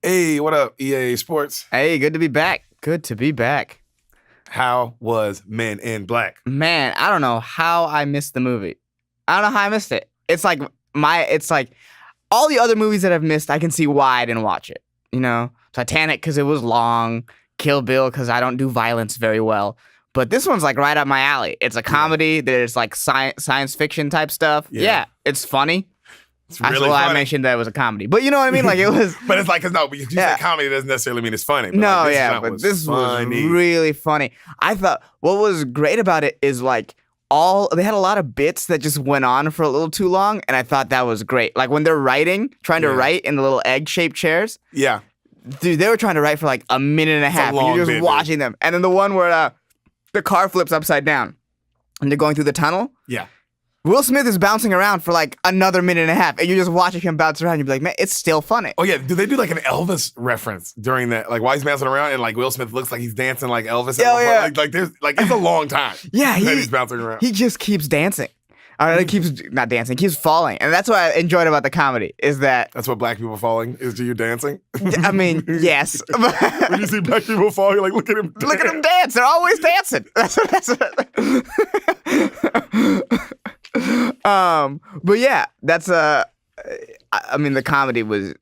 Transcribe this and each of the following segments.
Hey, what up, EA Sports? Hey, good to be back. Good to be back. How was Men in Black? Man, I don't know how I missed the movie. I don't know how I missed it. It's like all the other movies that I've missed, I can see why I didn't watch it. You know, Titanic because it was long, Kill Bill because I don't do violence very well. But this one's like right up my alley. It's a comedy. There's like science fiction type stuff. Yeah, it's funny. It's really That's why funny. I mentioned that it was a comedy. But you know what I mean? Like it was. But it's like, cause no, but you say comedy doesn't necessarily mean it's funny. But No, like, this yeah, junk but this funny. was really funny. I thought what was great about it is like they had a lot of bits that just went on for a little too long, and I thought that was great. Like when they're trying to write in the little egg-shaped chairs. Yeah. Dude, they were trying to write for like a minute and a half. And you're just watching them. And then the one where the car flips upside down and they're going through the tunnel. Yeah. Will Smith is bouncing around for like another minute and a half, and you're just watching him bounce around. You'd be like, man, it's still funny. Oh yeah, do they do like an Elvis reference during that? Like while he's bouncing around and like Will Smith looks like he's dancing like Elvis. Oh, yeah. Like there's like it's a long time. Yeah, that he's bouncing around. He just keeps dancing. He keeps not dancing, keeps falling. And that's what I enjoyed about the comedy, is that... That's what black people falling is to you dancing? I mean, yes. When you see black people fall, you're like, look at him dance. Look at him dance. They're always dancing. But yeah, that's I mean, the comedy was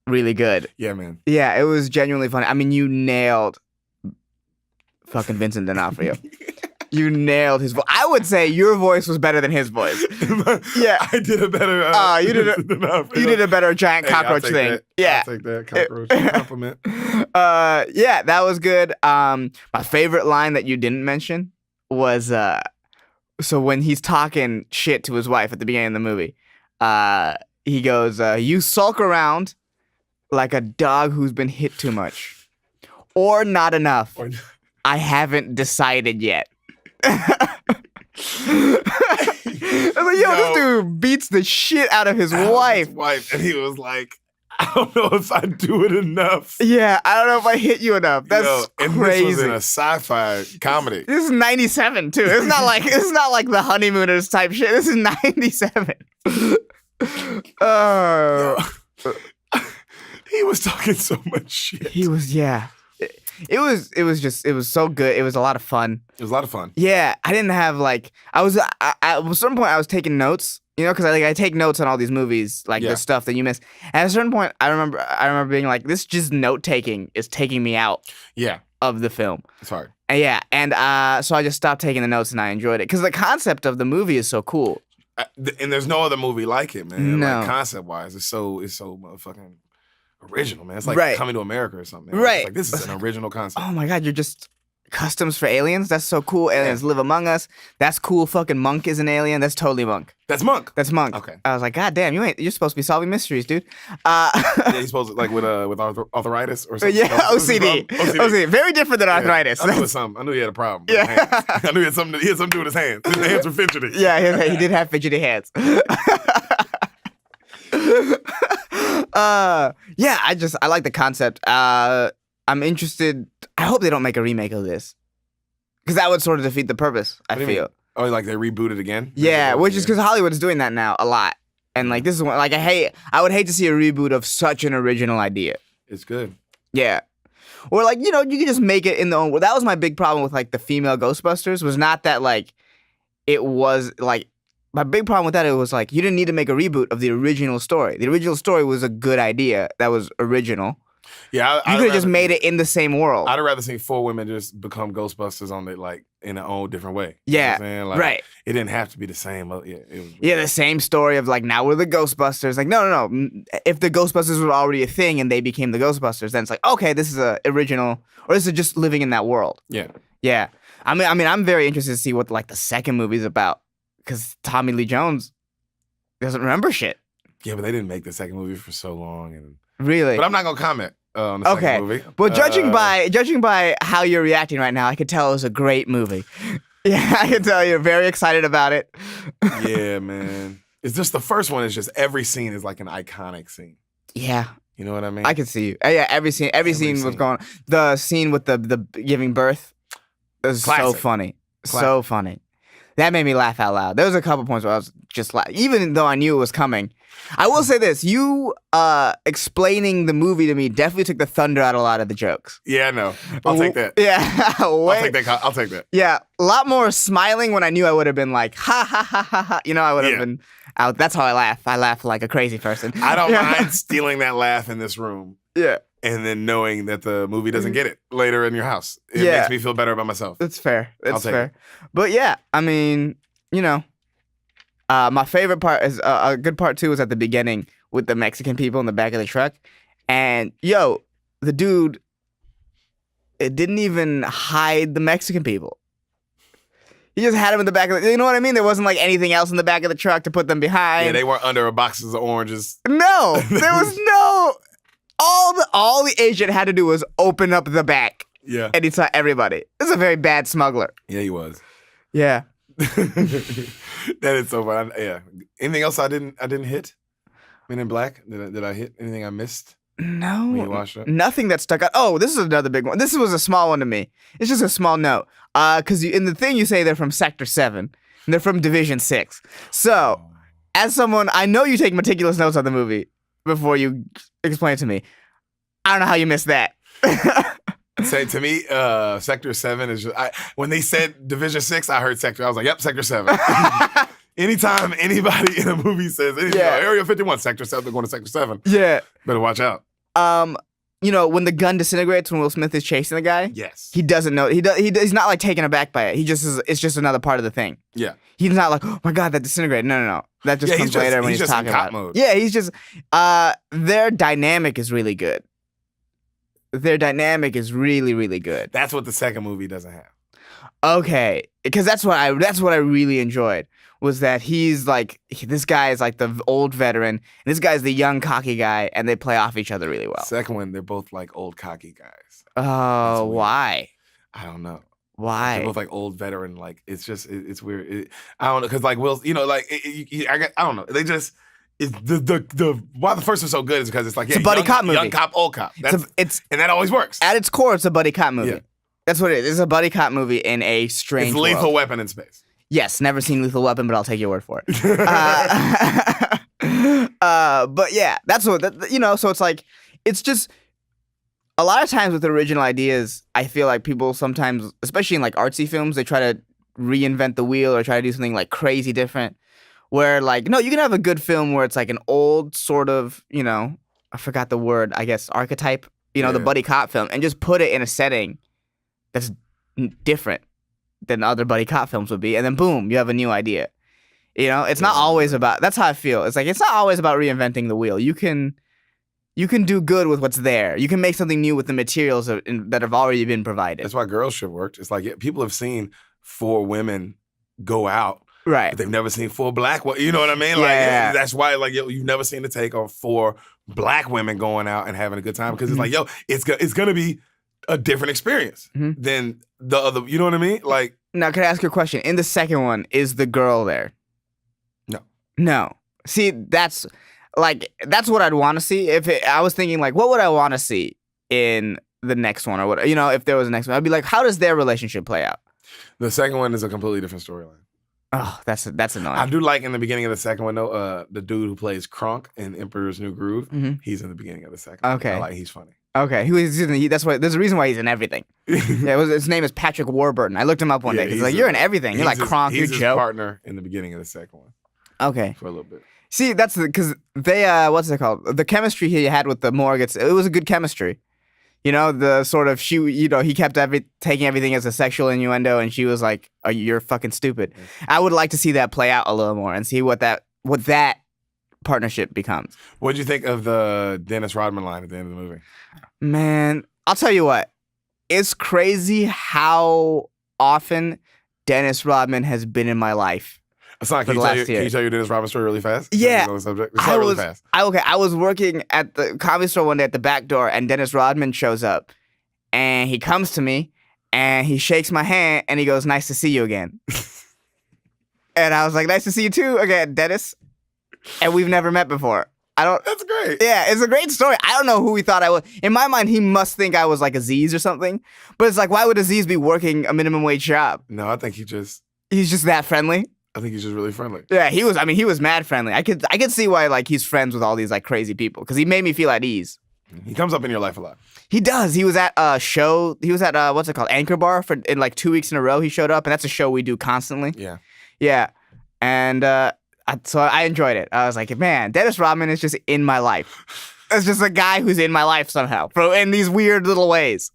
really good. Yeah, man. Yeah, it was genuinely funny. I mean, you nailed fucking Vincent D'Onofrio. You nailed his voice. I would say your voice was better than his voice. Yeah, I did a better. You did a better giant cockroach thing. That. Yeah, I'll take that cockroach compliment. Yeah, that was good. My favorite line that you didn't mention was so when he's talking shit to his wife at the beginning of the movie, he goes, "You sulk around like a dog who's been hit too much, or not enough. I haven't decided yet." I was like, yo, this dude beats the shit out of his wife. And he was like, I don't know if I do it enough. Yeah, I don't know if I hit you enough. That's and crazy. This was in a sci-fi comedy. This is 97 too. It's not like the Honeymooners type shit. This is 97. He was talking so much shit. He was, yeah. It was so good. It was a lot of fun. It was a lot of fun. Yeah, I didn't have like at a certain point I was taking notes, you know, because I take notes on all these movies, like the stuff that you miss. And at a certain point, I remember being like, this just note taking is taking me out. Yeah. Of the film. It's hard. And so I just stopped taking the notes and I enjoyed it because the concept of the movie is so cool. And there's no other movie like it, man. No. Like concept wise, it's so motherfucking original, man. It's like Coming to America or something. Man. Right. It's like this is an original concept. Oh my God, you're just customs for aliens? That's so cool. Aliens live among us. That's cool. Fucking Monk is an alien. That's totally Monk. That's Monk. That's Monk. Okay. I was like, God damn, you're supposed to be solving mysteries, dude. Yeah, he's supposed to like with arthritis or something. Yeah, OCD. Very different than arthritis. I knew it was something. I knew he had a problem. Yeah. I knew he had something to do with his hands. His hands were fidgety. Yeah, he did have fidgety hands. Yeah, I like the concept. I'm interested. I hope they don't make a remake of this, because that would sort of defeat the purpose. I feel. Oh, like they rebooted again? Yeah, which is because Hollywood is doing that now a lot, and like this is one. Like I would hate to see a reboot of such an original idea. It's good. Yeah. Or like, you know, you can just make it in the own world. That was my big problem with like the female Ghostbusters, was not that like it was like. My big problem with that, it was like, you didn't need to make a reboot of the original story. The original story was a good idea that was original. Yeah, you could have just made it in the same world. I'd rather see 4 women just become Ghostbusters on it, like in their own different way. Yeah, you know what I'm saying? Like, right. It didn't have to be the same. The same story of like, now we're the Ghostbusters. Like, no. If the Ghostbusters were already a thing and they became the Ghostbusters, then it's like, okay, this is a original, or this is just living in that world. Yeah. Yeah. I mean, I'm very interested to see what like the second movie's about. Because Tommy Lee Jones doesn't remember shit. Yeah, but they didn't make the second movie for so long. Really? But I'm not going to comment on the second movie. Well, judging by how you're reacting right now, I could tell it was a great movie. Yeah, I can tell you're very excited about it. Yeah, man. It's just the first one is just every scene is like an iconic scene. Yeah. You know what I mean? I can see you. Yeah, every scene was going. The scene with the giving birth is so funny. Classic. So funny. That made me laugh out loud. There was a couple points where I was just even though I knew it was coming. I will say this: you explaining the movie to me definitely took the thunder out of a lot of the jokes. Yeah, no, I'll take that. Yeah, I'll take that. I'll take that. Yeah, a lot more smiling when I knew I would have been like, ha ha ha ha ha. You know, I would have been out. That's how I laugh. I laugh like a crazy person. I don't mind stealing that laugh in this room. Yeah. And then knowing that the movie doesn't get it later in your house. It makes me feel better about myself. That's fair. That's fair. But yeah, I mean, you know, my favorite part is a good part too is at the beginning with the Mexican people in the back of the truck. And the dude, it didn't even hide the Mexican people. He just had them in the back of the, you know what I mean? There wasn't like anything else in the back of the truck to put them behind. Yeah, they weren't under a boxes of oranges. No, there was no. All the agent had to do was open up the back. Yeah. And he saw everybody. This is a very bad smuggler. Yeah, he was. Yeah. That is so fun. Yeah. Anything else I didn't hit? Men in Black? Did I hit anything I missed? No. When you watched it? Nothing that stuck out. Oh, this is another big one. This was a small one to me. It's just a small note. Because in the thing you say they're from Sector 7. And they're from Division 6. So, as someone, I know you take meticulous notes on the movie before you explain it to me. I don't know how you missed that. Say to me, Sector 7 is just, when they said Division 6, I heard Sector. I was like, yep, Sector 7. Anytime anybody in a movie says Area 51, Sector 7, they're going to Sector 7. Yeah. Better watch out. You know, when the gun disintegrates when Will Smith is chasing the guy? Yes. He doesn't know. He's not like taken aback by it. He just is, it's just another part of the thing. Yeah. He's not like, oh my God, that disintegrated. No. That just comes later when he's talking about mode. Yeah, he's just, their dynamic is really good. Their dynamic is really, really good. That's what the second movie doesn't have. Okay, because that's what I really enjoyed was that he's like, this guy is like the old veteran, and this guy's the young cocky guy, and they play off each other really well. Second one, they're both like old cocky guys. Oh, why? I don't know. Why? They're both like old veteran. Like it's just it's weird. I don't know because like Will, you know, like I don't know. They just. It's the why the first one's so good is because it's like it's a buddy cop movie. Young cop, old cop. And that always works. At its core, it's a buddy cop movie. Yeah. That's what it is. It's a buddy cop movie in a strange It's Lethal world. Weapon in space. Yes, never seen Lethal Weapon, but I'll take your word for it. But yeah, that's what you know. So it's like it's just a lot of times with original ideas. I feel like people sometimes, especially in like artsy films, they try to reinvent the wheel or try to do something like crazy different. Where like, no, you can have a good film where it's like an old sort of, you know, I forgot the word, I guess, archetype, you know, the buddy cop film, and just put it in a setting that's different than other buddy cop films would be. And then boom, you have a new idea. You know, it's not always about, that's how I feel. It's like, it's not always about reinventing the wheel. You can do good with what's there. You can make something new with the materials that have already been provided. That's why Girls Trip worked. It's like people have seen 4 women go out. Right. But they've never seen 4 black women. You know what I mean? Like that's why like you've never seen the take on 4 black women going out and having a good time because it's like, it's going to be a different experience than the other, you know what I mean? Like now, can I ask you a question? In the second one, is the girl there? No. See, that's what I'd want to see. I was thinking like, what would I want to see in the next one or what, you know, if there was a next one, I'd be like, how does their relationship play out? The second one is a completely different storyline. Oh, that's annoying. I do like in the beginning of the second one though, the dude who plays Kronk in Emperor's New Groove. He's in the beginning of the second. Okay, one. He's funny. Okay, that's why. There's a reason why he's in everything. His name is Patrick Warburton. I looked him up one day. He's like, you're in everything. You're like Kronk. You're Joe. He's his partner in the beginning of the second one. Okay, for a little bit. See, that's because they what's it called? The chemistry he had with the Morgue. It was a good chemistry. You know, the sort of he kept taking everything as a sexual innuendo, and she was like, "Oh, you're fucking stupid." I would like to see that play out a little more and see what that partnership becomes. What did you think of the Dennis Rodman line at the end of the movie? Man, I'll tell you what. It's crazy how often Dennis Rodman has been in my life. Can you tell your Dennis Rodman story really fast? Yeah. I was working at the comedy store one day at the back door, and Dennis Rodman shows up, and he comes to me, and he shakes my hand, and he goes, "Nice to see you again." And I was like, "Nice to see you too again, Dennis." And we've never met before. That's great. Yeah, it's a great story. I don't know who he thought I was. In my mind, he must think I was like Aziz or something. But it's like, why would Aziz be working a minimum wage job? No, I think he just He's just that friendly. I think he's just really friendly. Yeah, he was. I mean, he was mad friendly. I could see why like he's friends with all these like crazy people because he made me feel at ease. He comes up in your life a lot. He does. He was at a show. He was at what's it called, Anchor Bar in like 2 weeks in a row. He showed up, and that's a show we do constantly. Yeah. Yeah, and so I enjoyed it. I was like, man, Dennis Rodman is just in my life. It's just a guy who's in my life somehow, in these weird little ways.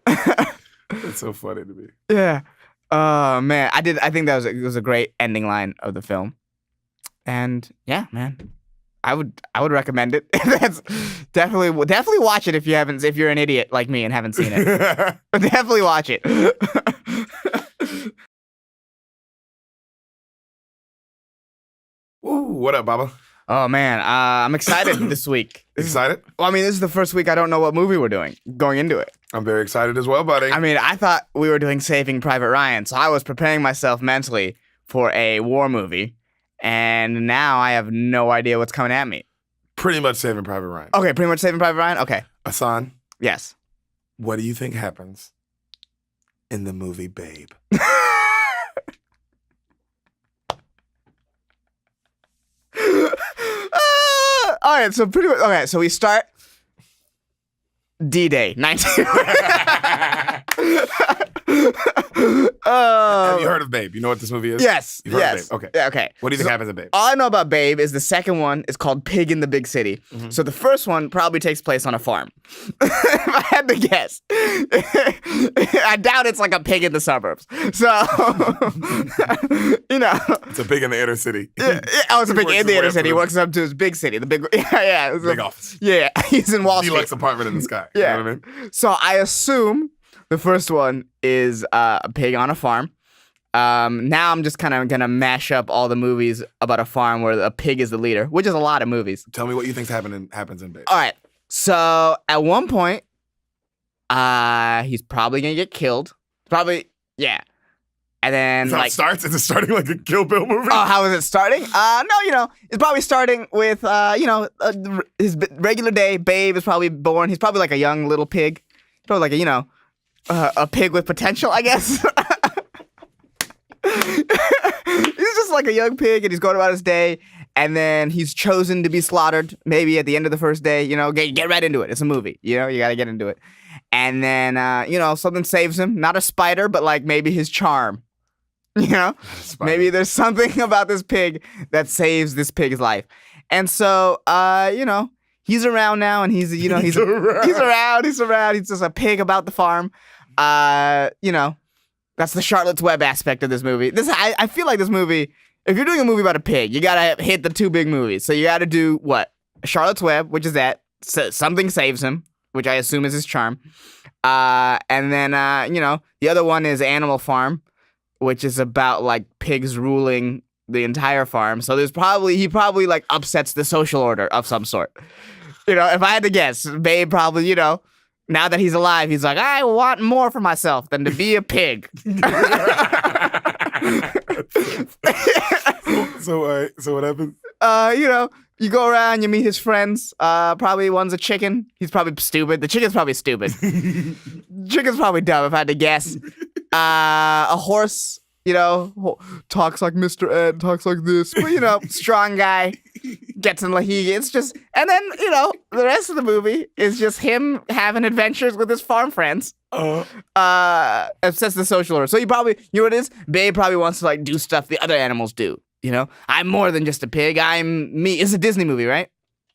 It's so funny to me. Yeah. Oh man, I think that was a great ending line of the film, and yeah, man, I would recommend it. That's definitely watch it if you're an idiot like me and haven't seen it. Definitely watch it. Ooh, what up, Baba? Oh man, I'm excited this week. Excited? Well, I mean, this is the first week I don't know what movie we're doing going into it. I'm very excited as well, buddy. I mean, I thought we were doing Saving Private Ryan, so I was preparing myself mentally for a war movie, and now I have no idea what's coming at me. Pretty much Saving Private Ryan. Okay, pretty much Saving Private Ryan? Okay. Ehsan, Yes. what do you think happens in the movie Babe? All right, so pretty much. Okay, so we start D-Day, 19. Have you heard of Babe? You know what this movie is? Yes. You've heard yes. of Babe? Okay. Yeah, okay. What do you think happens in Babe? All I know about Babe is the second one is called Pig in the Big City. Mm-hmm. So the first one probably takes place on a farm. If I had to guess. I doubt it's like a pig in the suburbs. So, you know. It's a pig in the inner city. Oh, it's a pig in the inner city. He works up to his big city. The big, yeah. Big office. Yeah, he's in Wall Street. Deluxe apartment in the sky. Yeah. You know what I mean? So I assume the first one is a pig on a farm. Now I'm just kind of gonna mash up all the movies about a farm where a pig is the leader, which is a lot of movies. Tell me what you think happens in Babe. All right. So at one point, he's probably gonna get killed. Probably, yeah. And then That's how it starts? Is it starting like a Kill Bill movie? Oh, how is it starting? No, it's probably starting with his regular day. Babe is probably born. He's probably like a young little pig. Probably like a pig with potential, I guess. He's just like a young pig, and he's going about his day, and then he's chosen to be slaughtered. Maybe at the end of the first day, get right into it. It's a movie, you gotta get into it. And then something saves him. Not a spider, but like maybe his charm. Maybe there's something about this pig that saves this pig's life. And so, he's around now, and he's around. He's just a pig about the farm. That's the Charlotte's Web aspect of this movie. I feel like this movie, if you're doing a movie about a pig, you gotta hit the two big movies. So you gotta do what? Charlotte's Web, which is that. So something saves him, which I assume is his charm. And then, the other one is Animal Farm, which is about like pigs ruling the entire farm. So he probably like upsets the social order of some sort. If I had to guess, Babe probably, now that he's alive, he's like, I want more for myself than to be a pig. So what happens? You go around, you meet his friends. Probably one's a chicken. He's probably stupid. The chicken's probably stupid. Chicken's probably dumb, if I had to guess. A horse, talks like Mr. Ed, talks like this. But, strong guy. Gets in it's just, and then, the rest of the movie is just him having adventures with his farm friends. Upsets the social order. So he probably, what it is? Babe probably wants to, like, do stuff the other animals do. I'm more than just a pig. I'm me. It's a Disney movie, right?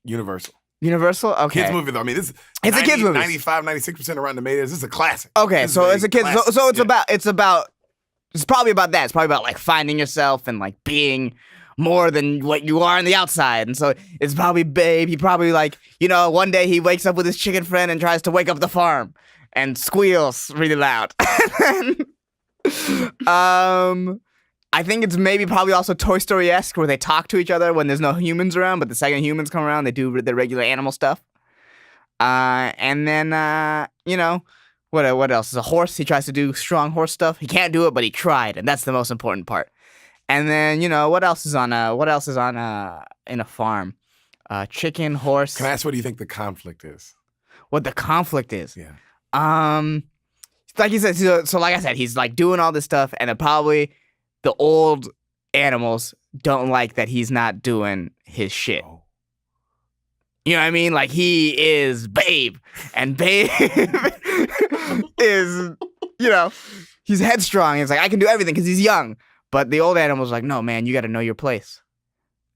Universal. Okay. Kids movie, though. I mean, it's a kids movie. 95, 96% of Rotten Tomatoes. This is a classic. Okay, so it's a kid. So it's probably about that. It's probably about, like, finding yourself and, like, being more than what you are on the outside. And so it's probably Babe. He probably one day he wakes up with his chicken friend and tries to wake up the farm and squeals really loud. I think it's maybe probably also Toy Story-esque where they talk to each other when there's no humans around, but the second humans come around, they do the regular animal stuff. And then, what else? There's a horse. He tries to do strong horse stuff. He can't do it, but he tried, and that's the most important part. And then, what else is on in a farm? Chicken, horse. Can I ask what do you think the conflict is? What the conflict is? Yeah. Like you said, so like I said, he's like doing all this stuff, and it probably the old animals don't like that he's not doing his shit. Oh. You know what I mean? Like, he is Babe, and Babe is, he's headstrong. He's like, I can do everything because he's young. But the old animal's like, no, man, you got to know your place.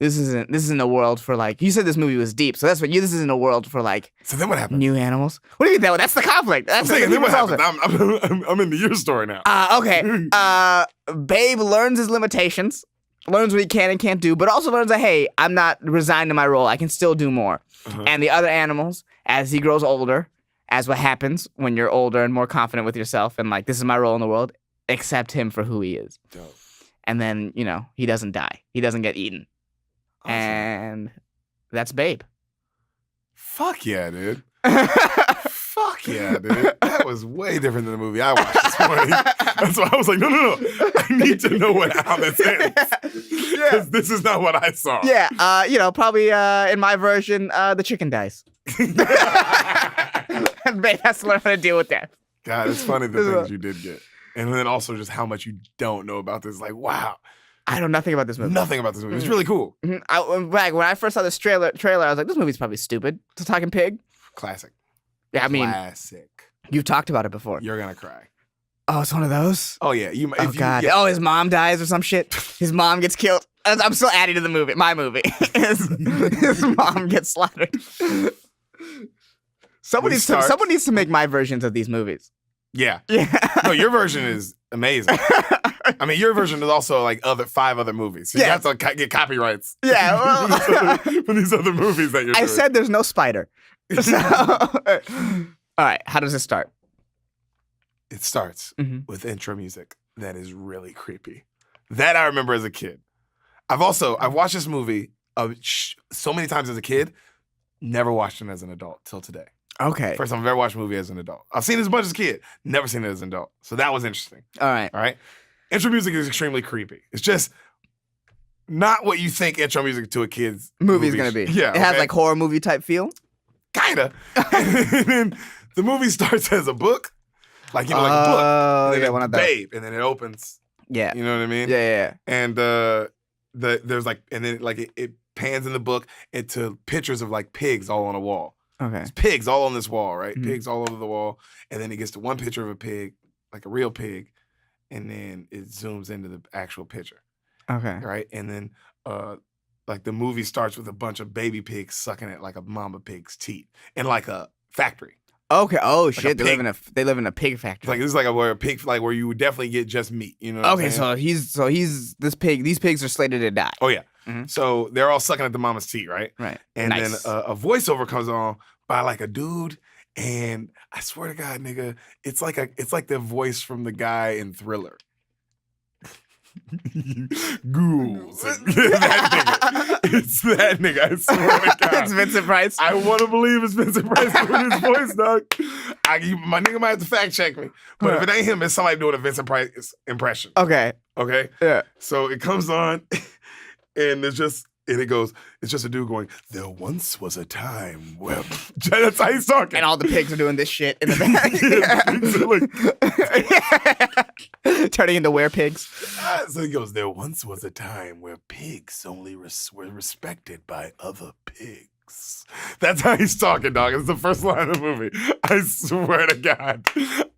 This isn't a world for, like, you said this movie was deep, so this isn't a world for, like, so then what happened? New animals. What do you mean that's the conflict? That's I'm saying, then what happened? I'm into your story now. Okay. Babe learns his limitations, learns what he can and can't do, but also learns that, hey, I'm not resigned to my role. I can still do more. And the other animals, as he grows older, as what happens when you're older and more confident with yourself and, like, this is my role in the world, accept him for who he is. Dope. And then, he doesn't die. He doesn't get eaten. Awesome. And that's Babe. Fuck yeah, dude. Fuck yeah, dude. That was way different than the movie I watched this morning. That's why I was like, no. I need to know how this ends. Because this is not what I saw. Yeah, probably in my version, the chicken dies. And Babe has to learn how to deal with that. God, it's funny the things you did get. And then also just how much you don't know about this. Like, wow. I know nothing about this movie. Nothing about this movie. It's really cool. When I first saw this trailer, I was like, this movie's probably stupid. It's a talking pig. Classic. Yeah, I mean, classic. You've talked about it before. You're gonna cry. Oh, it's one of those? Oh, yeah. God. Yeah. Oh, his mom dies or some shit? His mom gets killed? I'm still adding to the movie. My movie. His mom gets slaughtered. Someone needs to make my versions of these movies. Yeah. No, your version is amazing. I mean, your version is also like 5 other movies. So you have to get copyrights. Yeah, well, for these other movies that you're doing. I said there's no spider. So, all right, how does it start? It starts with intro music that is really creepy. That I remember as a kid. I've watched this movie so many times as a kid, never watched it as an adult till today. Okay. First time I've ever watched a movie as an adult. I've seen it as much as a kid, never seen it as an adult. So that was interesting. All right. Intro music is extremely creepy. It's just not what you think intro music to a kid's movie is going to be. Yeah. It has like horror movie type feel? Kinda. And then the movie starts as a book. Like, like a book. And then one of those. Babe. And then it opens. Yeah. You know what I mean? Yeah. And there's like, and then like it pans in the book into pictures of like pigs all on a wall. Okay. There's pigs all on this wall, right? Mm-hmm. Pigs all over the wall. And then it gets to one picture of a pig, like a real pig. And then it zooms into the actual picture. Okay. Right? And then like the movie starts with a bunch of baby pigs sucking at like a mama pig's teeth in like a factory. Okay. Oh like shit! They live in a pig factory. Like this is like a pig, like where you would definitely get just meat. You know. Okay, so he's this pig. These pigs are slated to die. Oh yeah. Mm-hmm. So they're all sucking at the mama's teeth, right? Right. And then a voiceover comes on by like a dude, and I swear to God, nigga, it's like the voice from the guy in Thriller. Ghouls. That nigga. It's that nigga. I swear to God. It's Vincent Price. I want to believe it's Vincent Price doing his voice, dog. My nigga might have to fact check me. But if it ain't him, it's somebody doing a Vincent Price impression. Okay. Yeah. So it comes on, and it goes, it's just a dude going, there once was a time where... That's how he's talking. And all the pigs are doing this shit in the back. Turning into were-pigs. So he goes, there once was a time where pigs only were respected by other pigs. That's how he's talking, dog. It's the first line of the movie. I swear to God.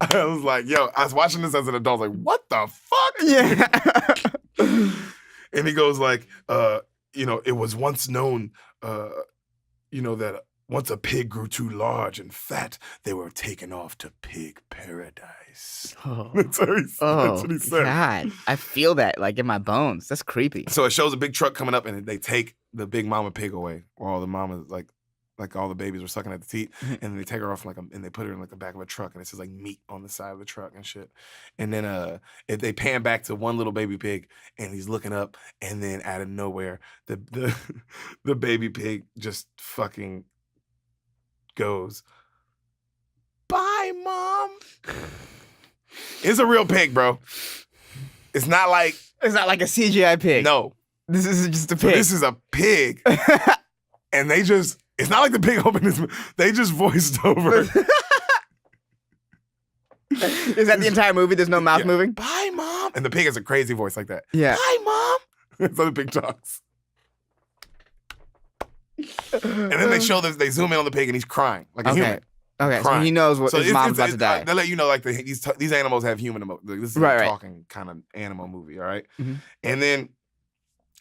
I was like, yo, I was watching this as an adult. I was like, what the fuck? Yeah. And he goes like, it was once known, that once a pig grew too large and fat, they were taken off to pig paradise. Oh. That's what he said. God, I feel that like in my bones. That's creepy. So it shows a big truck coming up, and they take the big mama pig away, where all the mamas like all the babies were sucking at the teeth, and then they take her off and they put her in like the back of a truck, and it says like meat on the side of the truck and shit. And then they pan back to one little baby pig, and he's looking up, and then out of nowhere, the baby pig just fucking goes, "Bye, Mom." It's a real pig, bro. It's not like a CGI pig. No, this is just a pig. So this is a pig, and they just. It's not like the pig opened his mouth. They just voiced over. Is that the entire movie? There's no mouth moving? Bye, Mom. And the pig has a crazy voice like that. Yeah. Hi, Mom. So the pig talks. And then they show this, they zoom in on the pig and he's crying like a human. Okay, Crying. so he knows what his mom's about to die. They let you know like these animals have human emotions. This is a talking kind of animal movie, all right? Mm-hmm. And then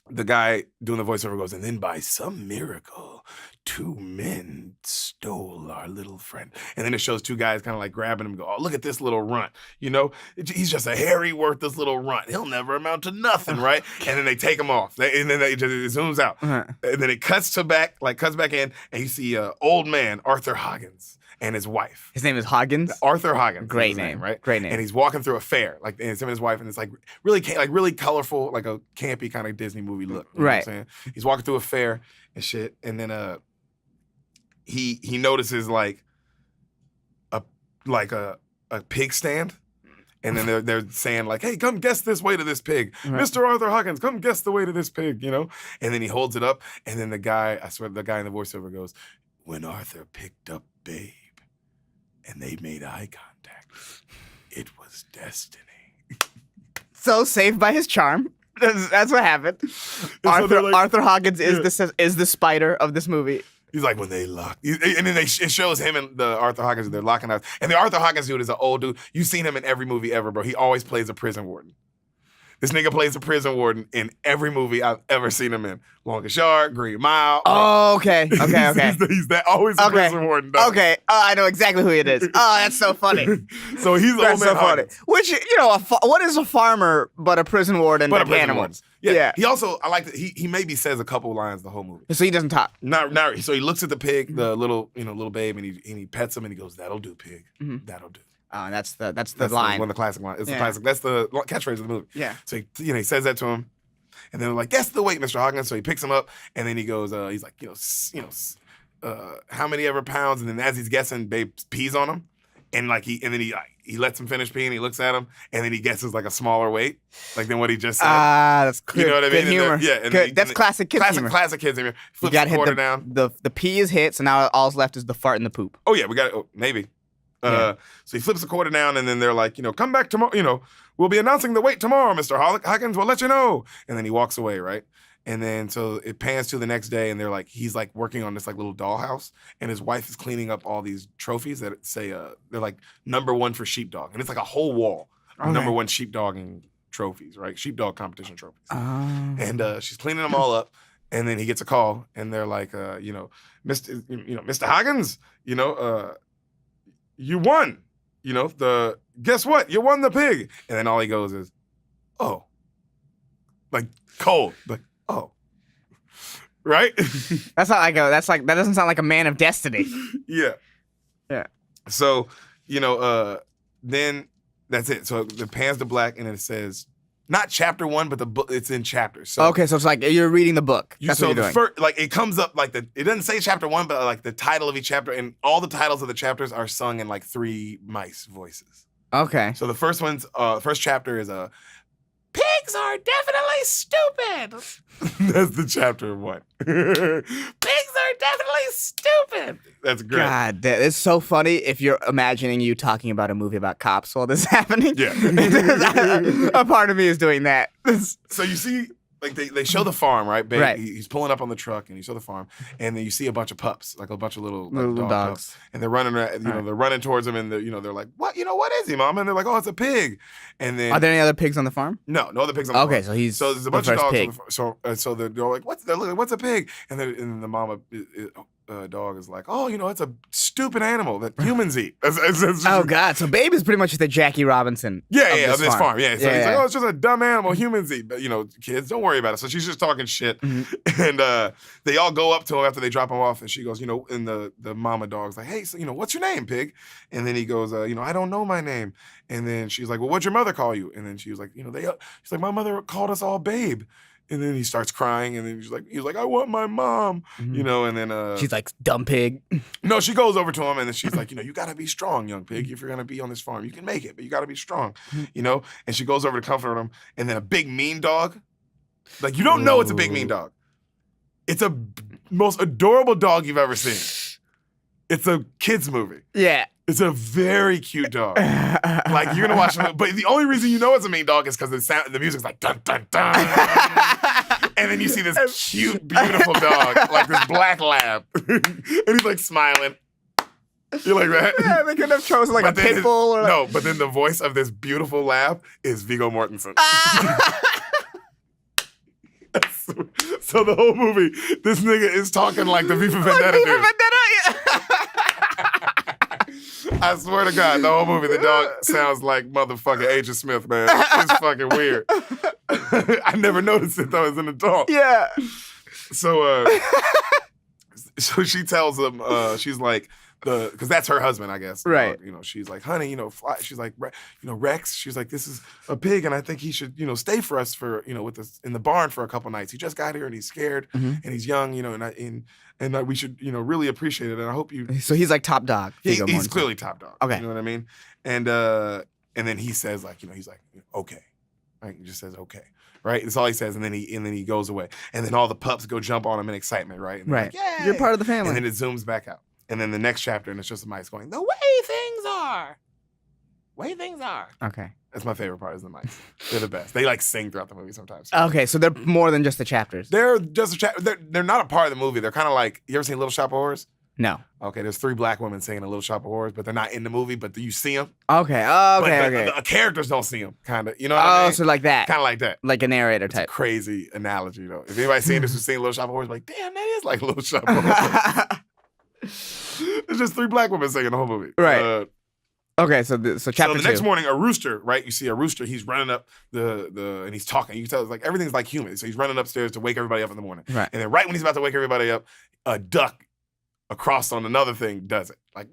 the guy doing the voiceover goes, and then by some miracle, 2 men stole our little friend. And then it shows 2 guys kind of like grabbing him and go, oh, look at this little runt. You know, he's just a hairy, worthless little runt. He'll never amount to nothing, right? And then they take him off. And then it zooms out. Uh-huh. And then it cuts back in, and you see an old man, Arthur Hoggins, and his wife. His name is Hoggins? Arthur Hoggins. Great name, right? Great name. And he's walking through a fair, like, and it's him and his wife, and it's like really colorful, like a campy kind of Disney movie look. You know what I'm saying? He's walking through a fair and shit, and then he notices like a pig stand. And then they're saying like, hey, come guess this way to this pig. Right. Mr. Arthur Hoggins, come guess the way to this pig, you know? And then he holds it up, and then the guy in the voiceover goes, when Arthur picked up Babe and they made eye contact, it was destiny. So saved by his charm. That's what happened. Arthur Hoggins is the spider of this movie. He's like, when they lock, and then it shows him and the Arthur Hoggins, they're locking eyes. And the Arthur Hoggins dude is an old dude. You've seen him in every movie ever, bro. He always plays a prison warden. This nigga plays a prison warden in every movie I've ever seen him in. Longest Yard, Green Mile. Oh, okay. He's that always a prison warden. Okay, I know exactly who it is. Oh, that's so funny. So he's the old man Hoggins. Which, you know, what is a farmer but a prison warden but animals? Yeah. He also, I like that he maybe says a couple lines the whole movie. So he doesn't talk. Not. So he looks at the pig, the little babe, and he pets him and he goes, "That'll do, pig. Mm-hmm. That'll do." Oh, that's the line. One of the classic lines. It's the classic. That's the catchphrase of the movie. Yeah. So he says that to him, and then they're like, "Guess the weight, Mr. Hoggins." So he picks him up, and then he goes, he's like, how many ever pounds? And then as he's guessing, Babe pees on him, and like he lets him finish peeing. He looks at him, and then he guesses like a smaller weight, like than what he just said. That's clear. You know what I mean? Good humor. Yeah, that's classic kids humor. Classic kids humor. Flips the quarter down. The pee is hit, so now all's left is the fart and the poop. Oh yeah, we got it. Oh, maybe. So he flips the quarter down, and then they're like, come back tomorrow. We'll be announcing the weight tomorrow, Mr. Hoggins. We'll let you know. And then he walks away, right? And then so it pans to the next day, and they're like, he's like working on this like little dollhouse, and his wife is cleaning up all these trophies that say they're like #1 for sheepdog, and it's like a whole wall of #1 sheepdogging trophies, right? Sheepdog competition trophies. And she's cleaning them all up, and then he gets a call, and they're like, Mr. Hoggins, you won. Guess what? You won the pig. And then all he goes is, oh. Like cold. Like, oh. Right? That's not like that doesn't sound like a man of destiny. Yeah. Yeah. So, then that's it. So it pans to black and it says, not chapter 1, but the book, it's in chapters. So, okay, so it's like you're reading the book. That's what you're doing. It comes up like it doesn't say chapter 1, but like the title of each chapter, and all the titles of the chapters are sung in like 3 mice voices. Okay. So the first chapter is pigs are definitely stupid. That's the chapter 1. Pigs are definitely stupid. That's great. God, it's so funny if you're imagining you talking about a movie about cops while this is happening. Yeah. A part of me is doing that. So you see, like they show the farm, right? Babe, right. He's pulling up on the truck, and you show the farm, and then you see a bunch of pups, like a bunch of little dogs, pups, and they're running around. They're running towards him, and they're like, "What? What is he, Mom?" And they're like, "Oh, it's a pig." And then are there any other pigs on the farm? No other pigs on the farm. Okay, so there's a bunch of dogs. Pig. So they're like, "What's a pig?" And then the mama dog is like, "Oh, it's a stupid animal that humans eat." Oh God! So Babe is pretty much the Jackie Robinson. Of this farm. Yeah. So he's like, "Oh, it's just a dumb animal humans eat." But kids, don't worry about it. So she's just talking shit, and they all go up to him after they drop him off, and she goes, and the mama dog's like, "Hey, so, what's your name, pig?" And then he goes, "I don't know my name." And then she's like, "Well, what'd your mother call you?" And then she was like, she's like, "My mother called us all Babe." And then he starts crying, and then he's like, "I want my mom," and then she's like, "Dumb pig." No, she goes over to him, and then she's like, "You gotta be strong, young pig. If you're gonna be on this farm, you can make it, but you gotta be strong, And she goes over to comfort him, and then a big mean dog, like you don't know it's a big mean dog. It's a most adorable dog you've ever seen. It's a kids movie. Yeah. It's a very cute dog. Like, you're gonna watch it, but the only reason you know it's a mean dog is because the music's like dun dun dun, and then you see this cute, beautiful dog, like this black lab, and he's like smiling. You like that? Yeah, they could have chosen like a pit bull. Or no, but then the voice of this beautiful lab is Viggo Mortensen. So the whole movie, this nigga is talking like the V for Vendetta dude. I swear to God, the whole movie, the dog sounds like motherfucking Agent Smith, man. It's fucking weird. I never noticed it though as an adult. Yeah. So, so she tells him, she's like, because that's her husband, I guess. Right. You know, she's like, honey, you know, fly. She's like, Rex. She's like, this is a pig, and I think he should, you know, stay for us for, you know, with us in the barn for a couple nights. He just got here and he's scared and he's young, you know, and we should, you know, really appreciate it. And I hope you. So he's like top dog. He's clearly top dog. Okay. You know what I mean? And then he says like, you know, he's like, okay. Right? He just says okay. Right? That's all he says, and then he goes away. And then all the pups go jump on him in excitement, right? And right. Like, you're part of the family. And then it zooms back out. And then the next chapter, and it's just the mice going, the way things are. Way things are. Okay. That's my favorite part is the mice. They're the best. They like sing throughout the movie sometimes. Okay, so they're more than just the chapters. They're just a chapter. They're not a part of the movie. They're kind of like, you ever seen Little Shop of Horrors? No. Okay, there's 3 black women singing a Little Shop of Horrors, but they're not in the movie, but you see them. Okay, okay. The characters don't see them, kind of. You know what I mean? Oh, so like that. Kind of like that. Like a narrator It's type. a crazy analogy, though. If anybody's seen this who's seen Little Shop of Horrors, like, damn, that is like Little Shop of Horrors. It's just 3 black women singing the whole movie. Right. Okay, so chapter 2. So the next morning, a rooster, right? You see a rooster. He's running up and he's talking. You can tell it's like everything's like human. So he's running upstairs to wake everybody up in the morning. Right. And then right when he's about to wake everybody up, a duck across on another thing does it. Like,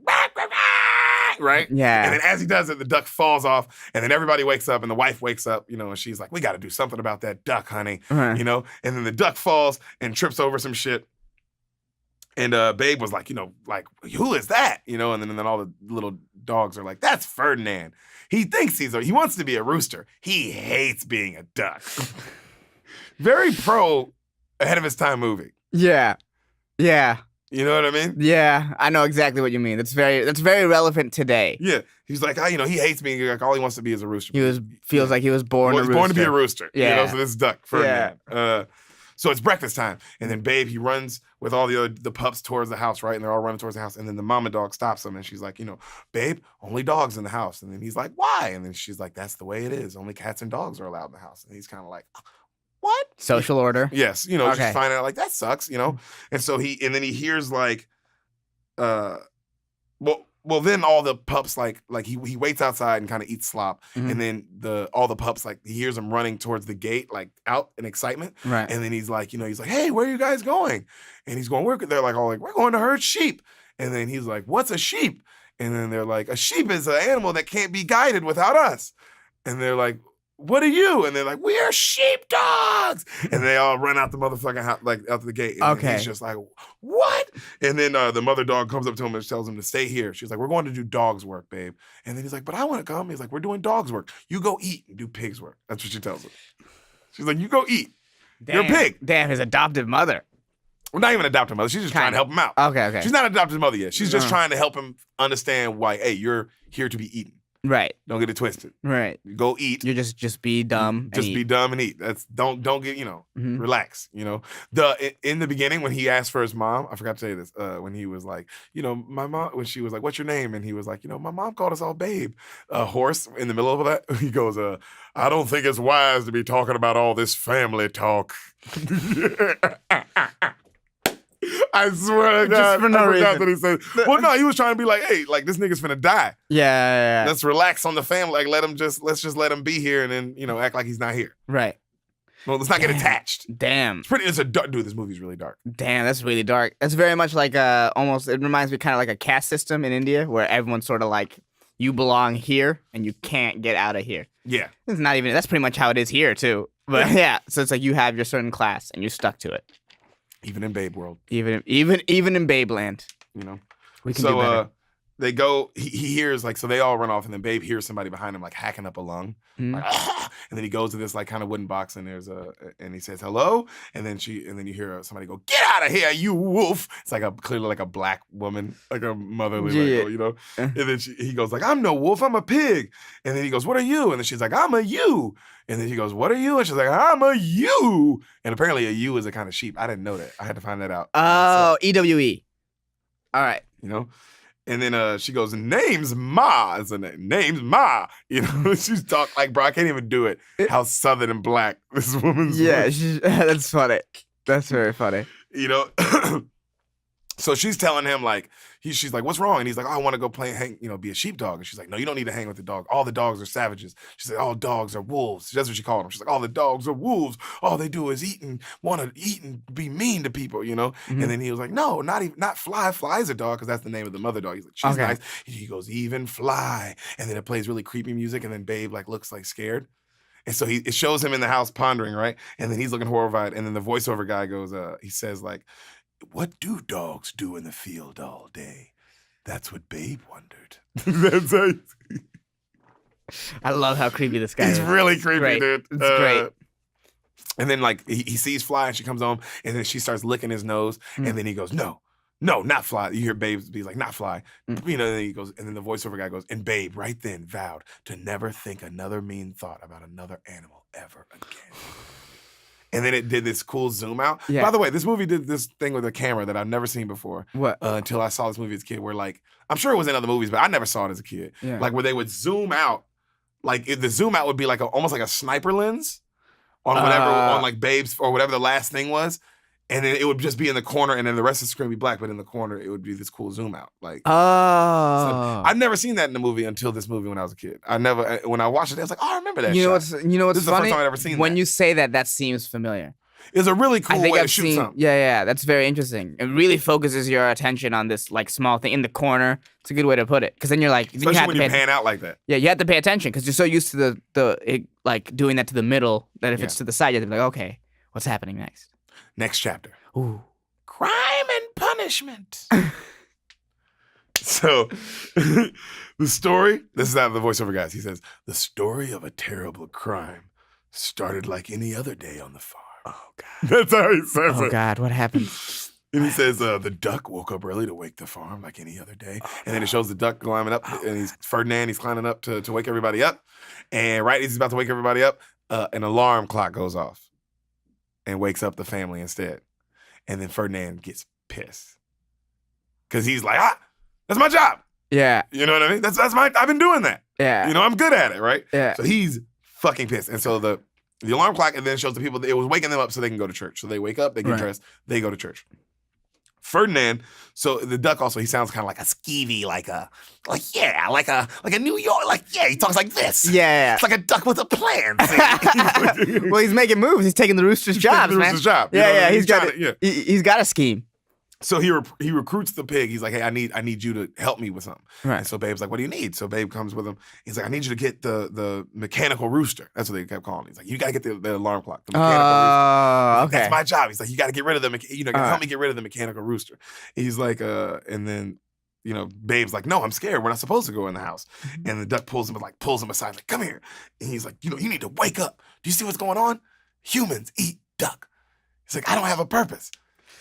right? Yeah. And then as he does it, the duck falls off, and then everybody wakes up, and the wife wakes up, you know, and she's like, we got to do something about that duck, honey. Uh-huh. You know? And then the duck falls and trips over some shit. And Babe was like, you know, like, who is that? You know, and then all the little dogs are like, that's Ferdinand. He thinks he wants to be a rooster. He hates being a duck. Very pro, ahead of his time movie. Yeah. Yeah. You know what I mean? Yeah, I know exactly what you mean. That's very relevant today. Yeah. He's like, you know, he hates being, like, all he wants to be is a rooster. Feels like he was born a rooster. Born to be a rooster. Yeah. You know, so this is duck, Ferdinand. Yeah. So it's breakfast time, and then Babe, he runs with all the pups towards the house, right? And they're all running towards the house, and then the mama dog stops him, and she's like, you know, Babe, only dogs in the house. And then he's like, why? And then she's like, that's the way it is. Only cats and dogs are allowed in the house. And he's kind of like, what? Social order. Yes, you know, okay. Just find out like that sucks, you know. And so then he hears like, well, then all the pups like he waits outside and kind of eats slop, and then all the pups like he hears them running towards the gate like out in excitement, right? And then he's like, hey, where are you guys going? And he's going, they're like all like, we're going to herd sheep, and then he's like, what's a sheep? And then they're like, a sheep is an animal that can't be guided without us, and they're like, what are you? And they're like, we are sheepdogs. And they all run out the motherfucking house, like out the gate. And he's just like, what? And then the mother dog comes up to him and tells him to stay here. She's like, we're going to do dog's work, babe. And then he's like, but I want to come. He's like, we're doing dog's work. You go eat and do pig's work. That's what she tells him. She's like, you go eat. Damn. You're a pig. Damn, his adoptive mother. Well, not even adoptive mother. She's just trying to help him out. Okay. She's not adoptive mother yet. She's just trying to help him understand why, hey, you're here to be eaten. Right. Don't get it twisted. Right. Go eat. You just be dumb. Be dumb and eat. That's don't get, you know, relax, you know. In the beginning when he asked for his mom, I forgot to tell you this, when he was like, you know, my mom, when she was like, what's your name? And he was like, you know, my mom called us all babe. Horse in the middle of that. He goes, I don't think it's wise to be talking about all this family talk. I swear to God, just for no reason. That he said. Well, no, he was trying to be like, hey, like this nigga's finna die. Yeah. Let's relax on the family. Like, let's just let him be here, and then, you know, act like he's not here. Right. Well, let's not get attached. Damn. It's a dark, dude. This movie's really dark. Damn, that's really dark. It's very much like almost. It reminds me kind of like a caste system in India, where everyone's sort of like, you belong here and you can't get out of here. Yeah. It's not even. That's pretty much how it is here too. But yeah, so it's like you have your certain class and you're stuck to it. Even in Babe World. Even in Babe Land. You know. We can do better. they go, he hears like, so they all run off, and then Babe hears somebody behind him like hacking up a lung. Like, and then he goes to this like kind of wooden box, and and he says hello, and then you hear somebody go, "Get out of here, you wolf!" It's like clearly like a black woman, like a motherly, like, you know. And then he goes like, "I'm no wolf, I'm a pig." And then he goes, "What are you?" And then she's like, "I'm a ewe." And then he goes, "What are you?" And she's like, "I'm a ewe." And apparently a ewe is a kind of sheep. I didn't know that. I had to find that out. Oh, EWE. All right. You know. And then she goes, "Name's Ma." It's a name. Name's Ma. You know, she's talking like, bro, I can't even do it. How southern and black this woman's. Yeah, that's funny. That's very funny. You know, so she's telling him like, she's like, "What's wrong?" And he's like, "Oh, I want to go be a sheepdog." And she's like, "No, you don't need to hang with the dog. All the dogs are savages." She's like, "All dogs are wolves." That's what she called them. She's like, "All the dogs are wolves. All they do is want to eat and be mean to people," you know? Mm-hmm. And then he was like, "No, not Fly. Fly's a dog," because that's the name of the mother dog. He's like, "She's nice." He goes, "Even Fly." And then it plays really creepy music, and then Babe like looks like scared. And so it shows him in the house pondering, right? And then he's looking horrified. And then the voiceover guy goes, he says like, "What do dogs do in the field all day? That's what Babe wondered." That's how I love how creepy this guy is. He's really creepy, dude. It's great. And then like he sees Fly, and she comes home, and then she starts licking his nose, and then he goes, "No, not Fly." You hear Babe be like, "Not Fly." You know, and then he goes, and then the voiceover guy goes, "And Babe right then vowed to never think another mean thought about another animal ever again." And then it did this cool zoom out. Yeah. By the way, this movie did this thing with a camera that I've never seen before. What? Until I saw this movie as a kid, where like, I'm sure it was in other movies, but I never saw it as a kid. Yeah. Like where they would zoom out, like the zoom out would be like almost like a sniper lens on whatever, on like Babe's or whatever the last thing was. And then it would just be in the corner, and then the rest of the screen would be black, but in the corner it would be this cool zoom out. Like, so I'd never seen that in the movie until this movie when I was a kid. When I watched it, I was like, "Oh, I remember that." You know what's this funny? Is the first time I'd ever seen when that. you say that seems familiar. It's a really cool way to shoot something. Yeah, that's very interesting. It really focuses your attention on this like small thing in the corner. It's a good way to put it, because then you're like, especially when you pan out like that. Yeah, you have to pay attention because you're so used to like doing that to the middle that if it's to the side, you have to be like, okay, what's happening next? Next chapter. Ooh. Crime and punishment. So, the story, this is out of the voiceover guys. He says, "The story of a terrible crime started like any other day on the farm." Oh, God. That's how he says it. Oh, God, what happened? And he says, "The duck woke up early to wake the farm like any other day." And then it shows the duck climbing up, and he's climbing up to wake everybody up. And right as he's about to wake everybody up, an alarm clock goes off and wakes up the family instead. And then Ferdinand gets pissed because he's like, "That's my job." Yeah. You know what I mean? I've been doing that. Yeah. You know, I'm good at it, right? Yeah. So he's fucking pissed. And so the alarm clock, and then shows the people that it was waking them up so they can go to church. So they wake up, they get dressed, they go to church. Ferdinand, so the duck also, he sounds kind of like a skeevy, like a New York, he talks like this. Yeah. It's like a duck with a plan. Well, he's making moves. He's taking the rooster's job, man. Rooster's job. Yeah. He's got a scheme. So he recruits the pig. He's like, "Hey, I need you to help me with something." Right. And so Babe's like, "What do you need?" So Babe comes with him. He's like, "I need you to get the mechanical rooster." That's what they kept calling it. He's like, "You got to get the alarm clock, the mechanical rooster." Okay. That's my job. He's like, "You got to get rid of help me get rid of the mechanical rooster." He's like, and then, Babe's like, "No, I'm scared. We're not supposed to go in the house." And the duck pulls him aside, like, "Come here." And he's like, "You need to wake up. Do you see what's going on? Humans eat duck." He's like, "I don't have a purpose."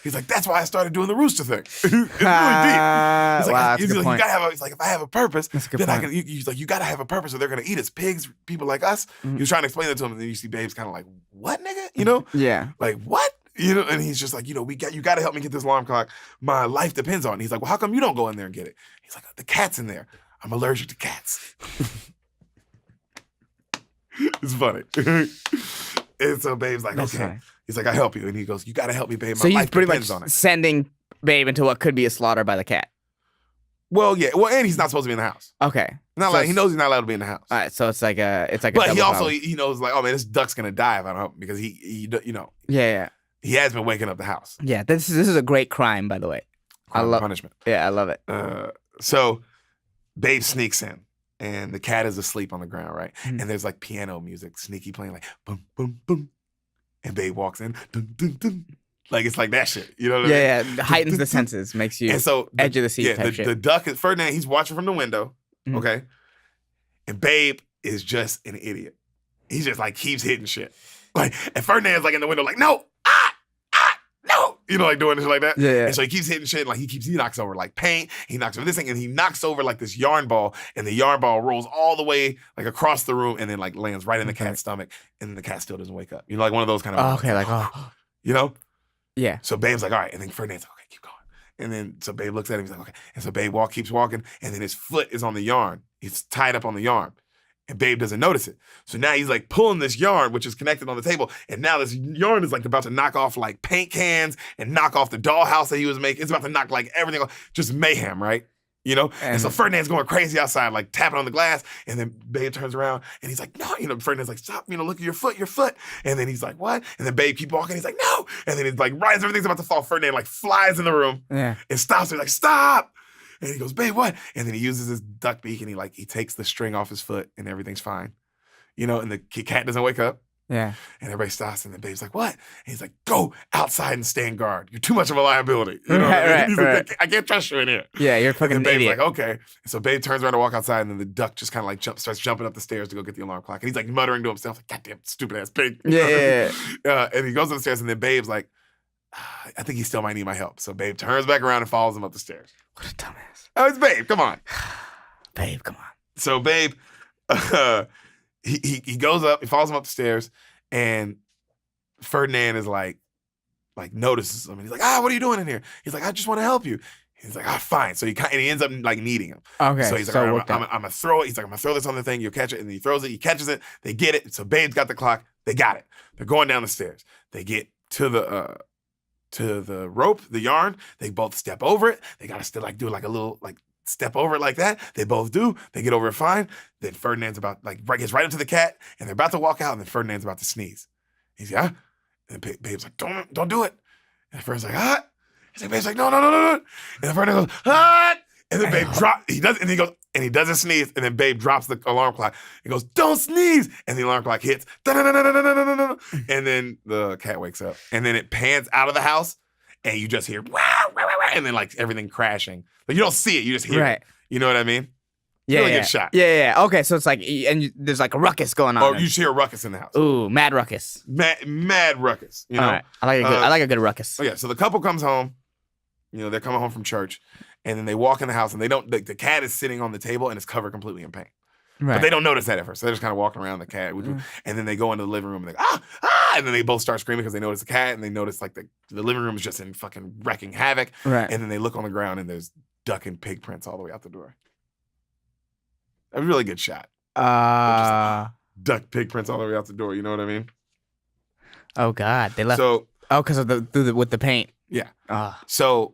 He's like, "That's why I started doing the rooster thing." It's really deep. He's like, wow, you gotta have. He's like, "If I have a purpose, then I can." He's like, "You gotta have a purpose, or they're gonna eat us. Pigs, people like us." He was trying to explain that to him, and then you see Babe's kind of like, "What, nigga?" You know? Yeah. Like, what? And he's just like, you gotta help me get this alarm clock. My life depends on it. He's like, "Well, how come you don't go in there and get it?" He's like, "The cat's in there. I'm allergic to cats." It's funny. And so Babe's like, That's "Okay." funny. He's like, "I help you." And he goes, "You got to help me, Babe. My So he's life pretty depends much on it." sending Babe into what could be a slaughter by the cat. Well, yeah. Well, and he's not supposed to be in the house. Okay. He knows he's not allowed to be in the house. All right. So it's like a. But he also he knows like, oh man, this duck's gonna die if I don't help him, because he Yeah. he has been waking up the house. Yeah. This is a great crime, by the way. Crime and punishment. Yeah, I love it. So Babe sneaks in, and the cat is asleep on the ground, right? And there's like piano music, sneaky playing, like boom, boom, boom. And Babe walks in, dun, dun, dun, Like it's like that shit. You know what I mean? Yeah. Heightens the senses, makes you And so edge of the seat type shit. The duck is Ferdinand. He's watching from the window. Mhm. Okay, and Babe is just an idiot. He just like keeps hitting shit. Like, and Ferdinand's like in the window, like, no, no, you know, like doing this like that. Yeah. And so he keeps hitting shit, and like he knocks over like paint, he knocks over this thing, and he knocks over like this yarn ball, and the yarn ball rolls all the way like across the room, and then like lands right in the cat's stomach, and then the cat still doesn't wake up. You know, like one of those kind of. Oh, okay, like you know. Yeah. So Babe's like, all right, and then Ferdinand's like, okay, keep going. And then so Babe looks at him, he's like, okay. And so Babe keeps walking, and then his foot is on the yarn. He's tied up on the yarn. And Babe doesn't notice it. So now he's like pulling this yarn, which is connected on the table. And now this yarn is like about to knock off like paint cans and knock off the dollhouse that he was making. It's about to knock like everything off. Just mayhem, right? You know? And so Ferdinand's going crazy outside, like tapping on the glass. And then Babe turns around and he's like, no, you know, Ferdinand's like, stop, you know, look at your foot. And then he's like, what? And then Babe keep walking. He's like, no. And then it's like, right as everything's about to fall, Ferdinand like flies in the room and stops. He's like, stop. And he goes, Babe, what? And then he uses his duck beak and he takes the string off his foot and everything's fine. You know, and the cat doesn't wake up. Yeah. And everybody stops, and then Babe's like, what? And he's like, go outside and stand guard. You're too much of a liability. You know Right. Like, I can't trust you in here. Yeah, you're fucking and then Babe's idiot. like, okay. And so Babe turns around to walk outside, and then the duck just kind of like starts jumping up the stairs to go get the alarm clock. And he's like muttering to himself, like, goddamn stupid ass pig. Yeah. And he goes up the stairs, and then Babe's like, I think he still might need my help. So Babe turns back around and follows him up the stairs. What a dumbass. Oh, it's Babe. Come on. Babe, come on. So Babe, he goes up, he follows him up the stairs, and Ferdinand is like notices him. And he's like, what are you doing in here? He's like, I just want to help you. He's like, fine. So he ends up like needing him. Okay. So he's like, all right, I'm gonna throw it. He's like, I'm gonna throw this on the thing. You'll catch it. And he throws it. He catches it. They get it. So Babe's got the clock. They got it. They're going down the stairs. They get to the rope, the yarn. They both step over it. They gotta still like do like a little like step over it like that. They both do. They get over it fine. Then Ferdinand's about gets right up to the cat, and they're about to walk out, and then Ferdinand's about to sneeze. He's like, And Babe's like, don't do it. And Ferdinand's like, He's like, Babe's like, no. And then Ferdinand goes, And then Babe drops. He does, and he goes, and he doesn't sneeze. And then Babe drops the alarm clock. He goes, don't sneeze. And the alarm clock hits. And then the cat wakes up. And then it pans out of the house, and you just hear, and then like everything crashing. But you don't see it. You just hear it. You know what I mean? Yeah, really good shot. Yeah. Okay, so it's like, there's like a ruckus going on. Oh, you just hear a ruckus in the house. Ooh, mad ruckus. Mad ruckus. You know? All right. I like a good ruckus. Oh yeah. So the couple comes home. You know, they're coming home from church, and then they walk in the house, and they don't. The cat is sitting on the table, and it's covered completely in paint. Right. But they don't notice that at first. So they're just kind of walking around the cat, and then they go into the living room, and they go, and then they both start screaming because they notice the cat, and they notice like the living room is just in fucking wrecking havoc. Right. And then they look on the ground, and there's duck and pig prints all the way out the door. A really good shot. Duck pig prints all the way out the door. You know what I mean? Oh God, they left. So because of with the paint. Yeah. So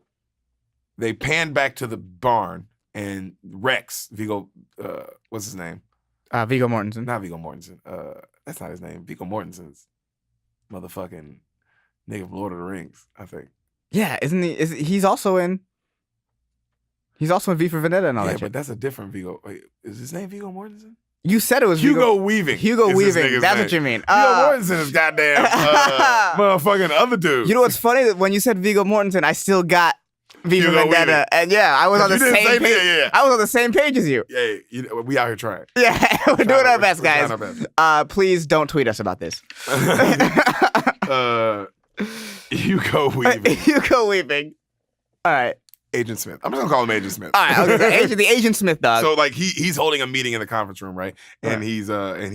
they pan back to the barn, and Rex Viggo, what's his name? Viggo Mortensen. Not Viggo Mortensen. That's not his name. Viggo Mortensen's motherfucking nigga from Lord of the Rings, I think. Yeah, isn't he? He's also in. He's also in V for Vendetta and all that shit. But that's a different Viggo. Wait, is his name Viggo Mortensen? You said it was Hugo Weaving. Hugo Weaving. That's what you mean. Viggo Mortensen is goddamn motherfucking other dude. You know what's funny? That when you said Viggo Mortensen, I still got V for Vendetta, and I was on the same page. Yeah. I was on the same page as you. Yeah, we out here trying. Yeah, we're doing our best, guys. Please don't tweet us about this. Hugo Weaving. Hugo Weaving. All right. Agent Smith. I'm just gonna call him Agent Smith. All right, okay. The Agent Smith dog. So like he's holding a meeting in the conference room, right? And he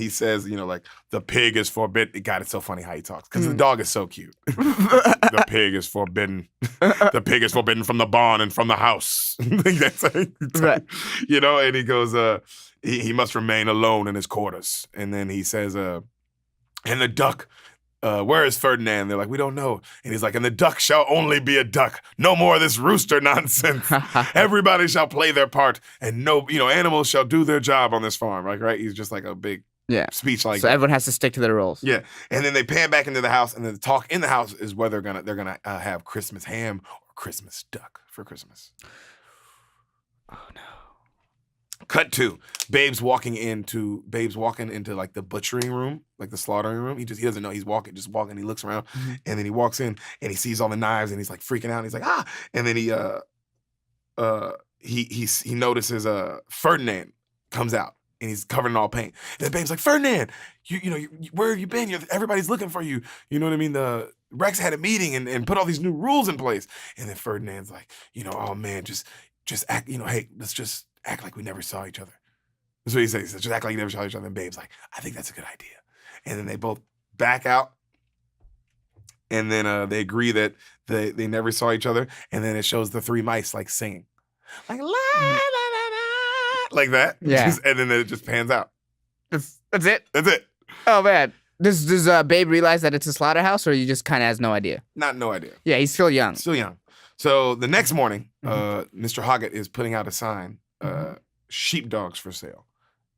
says, you know, like the pig is forbidden. God, it's so funny how he talks because the dog is so cute. The pig is forbidden. The pig is forbidden from the barn and from the house. Right. You know, and he goes, he must remain alone in his quarters. And then he says, and the duck. Where is Ferdinand? They're like, we don't know. And he's like, and the duck shall only be a duck. No more of this rooster nonsense. Everybody shall play their part, and animals shall do their job on this farm. Right? He's just like a big speech like. So everyone has to stick to their roles. Yeah, and then they pan back into the house, and then the talk in the house is whether they're gonna have Christmas ham or Christmas duck for Christmas. Oh no. Cut to Babe's walking into like the butchering room, like the slaughtering room. He doesn't know he's just walking. He looks around and then he walks in and he sees all the knives and he's like freaking out. And he's like, ah! And then he notices Ferdinand comes out and he's covered in all paint. And then Babe's like, Ferdinand, where have you been? Everybody's looking for you. You know what I mean? The Rex had a meeting and put all these new rules in place. And then Ferdinand's like, oh man, just act, hey, let's just act like we never saw each other. That's what he says. Just act like you never saw each other. And Babe's like, I think that's a good idea. And then they both back out. And then they agree that they never saw each other. And then it shows the three mice like singing. Like, la, la, la, la, like that. Yeah. And then it just pans out. That's it? That's it. Oh, man. Does Babe realize that it's a slaughterhouse, or he just kind of has no idea? No idea. Yeah, he's still young. Still young. So the next morning, Mr. Hoggett is putting out a sign, sheepdogs for sale.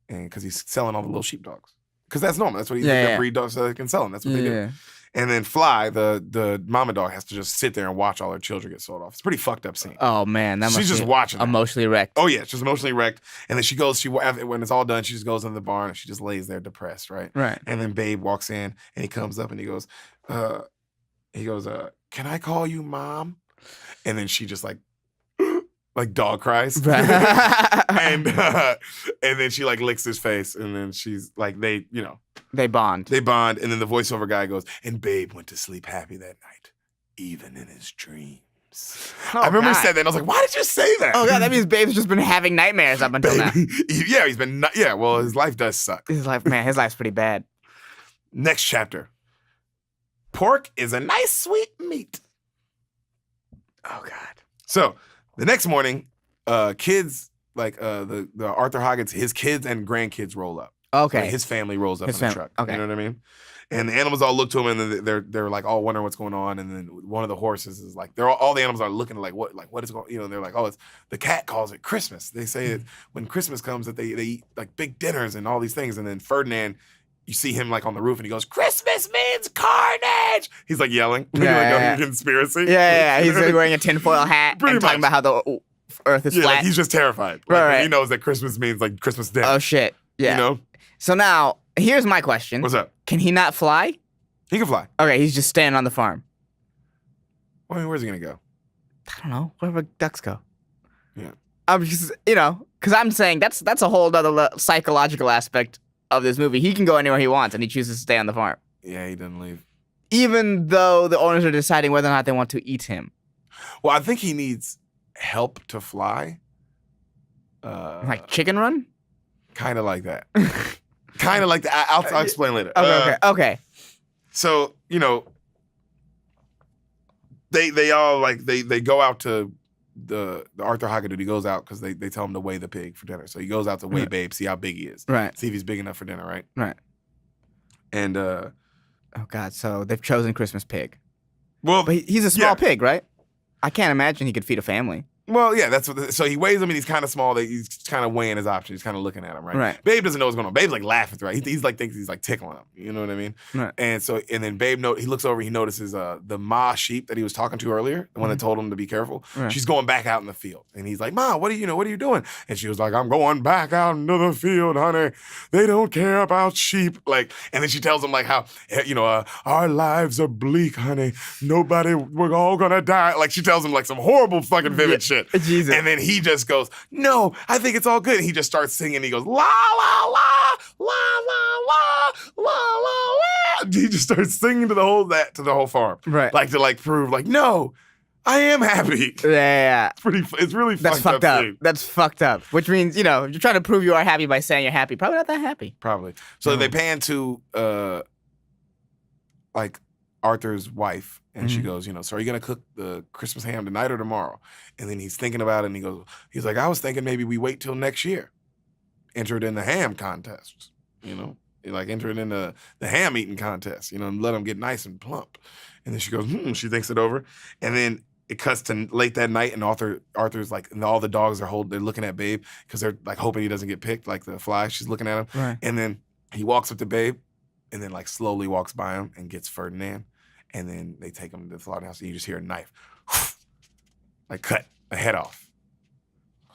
And because he's selling all the little sheepdogs. Because that's normal. That's what he's got breed dogs so they can sell them. That's what they do. And then Fly, the mama dog, has to just sit there and watch all her children get sold off. It's a pretty fucked up scene. Oh, man. She's just watching that. Emotionally wrecked. Oh, yeah. She's emotionally wrecked. And then when it's all done, she just goes into the barn and she just lays there depressed, right? Right. And then Babe walks in and he comes up and he goes, can I call you Mom? And then she just like dog cries. Right. and then she like licks his face and then she's like, they bond. They bond. And then the voiceover guy goes, and Babe went to sleep happy that night, even in his dreams. Oh, I remember God. he said that and I was like, why did you say that? Oh, God, that means Babe's just been having nightmares up until now. Yeah, well, his life does suck. His life's pretty bad. Next chapter. Pork is a nice sweet meat. Oh, God. So the next morning, kids, like the Arthur Hoggett's, his kids and grandkids roll up. Okay. Like his family rolls up in the truck. Okay. You know what I mean? And the animals all look to him and then they're like all wondering what's going on. And then one of the horses is like, all the animals are looking like what is going, they're like, oh, it's the cat calls it Christmas. They say that when Christmas comes that they eat like big dinners and all these things. And then Ferdinand, you see him like on the roof and he goes, Christmas means carnage. He's like yelling. Yeah. Conspiracy. Yeah. He's like wearing a tinfoil hat and talking about how the earth is flat. Like he's just terrified. Right. He knows that Christmas means like Christmas dinner. Oh, shit. Yeah. So now, here's my question. What's up? Can he not fly? He can fly. Okay, he's just staying on the farm. I mean, where's he going to go? I don't know. Where would ducks go? Yeah. I'm just, because I'm saying that's a whole other psychological aspect of this movie. He can go anywhere he wants, and he chooses to stay on the farm. Yeah, he doesn't leave. Even though the owners are deciding whether or not they want to eat him. Well, I think he needs help to fly. Like Chicken Run? Kind of like that. Kind of like that. I'll explain later. Okay. So, they all like they go out to the Arthur Hoggett dude. He goes out because they tell him to weigh the pig for dinner. So he goes out to weigh Babe, see how big he is. Right. See if he's big enough for dinner, right? Right. And oh God, so they've chosen Christmas pig. Well, but he's a small pig, right? I can't imagine he could feed a family. Well, yeah, so he weighs him and he's kind of small. He's kind of weighing his options. He's kind of looking at him, right? Right. Babe doesn't know what's going on. Babe's like laughing through it. He's like thinks he's like tickling him. You know what I mean? Right. And then Babe he looks over. He notices the Ma sheep that he was talking to earlier, the one that told him to be careful. Right. She's going back out in the field, and he's like, "Ma, what are you doing?" And she was like, "I'm going back out into the field, honey. They don't care about sheep." Like, and then she tells him like how our lives are bleak, honey. We're all gonna die. Like she tells him like some horrible fucking vivid shit. Jesus. And then he just goes, "No, I think it's all good." And he just starts singing. He goes, "La la la, la la la, la la la." He just starts singing to the whole farm, right? Like to prove, like, no, I am happy. Yeah. It's really That's fucked up. Scene. That's fucked up. Which means you're trying to prove you are happy by saying you're happy. Probably not that happy. Probably. So they pan to like Arthur's wife. And she goes, so are you going to cook the Christmas ham tonight or tomorrow? And then he's thinking about it and he's like, I was thinking maybe we wait till next year. Enter it in the ham contest, like enter it in the ham eating contest, and let them get nice and plump. And then she goes, she thinks it over. And then it cuts to late that night and Arthur's like, and all the dogs they're looking at Babe because they're like hoping he doesn't get picked, like the fly, she's looking at him. Right. And then he walks up to Babe and then like slowly walks by him and gets Ferdinand. And then they take him to the slaughterhouse, and you just hear a knife, like cut a head off.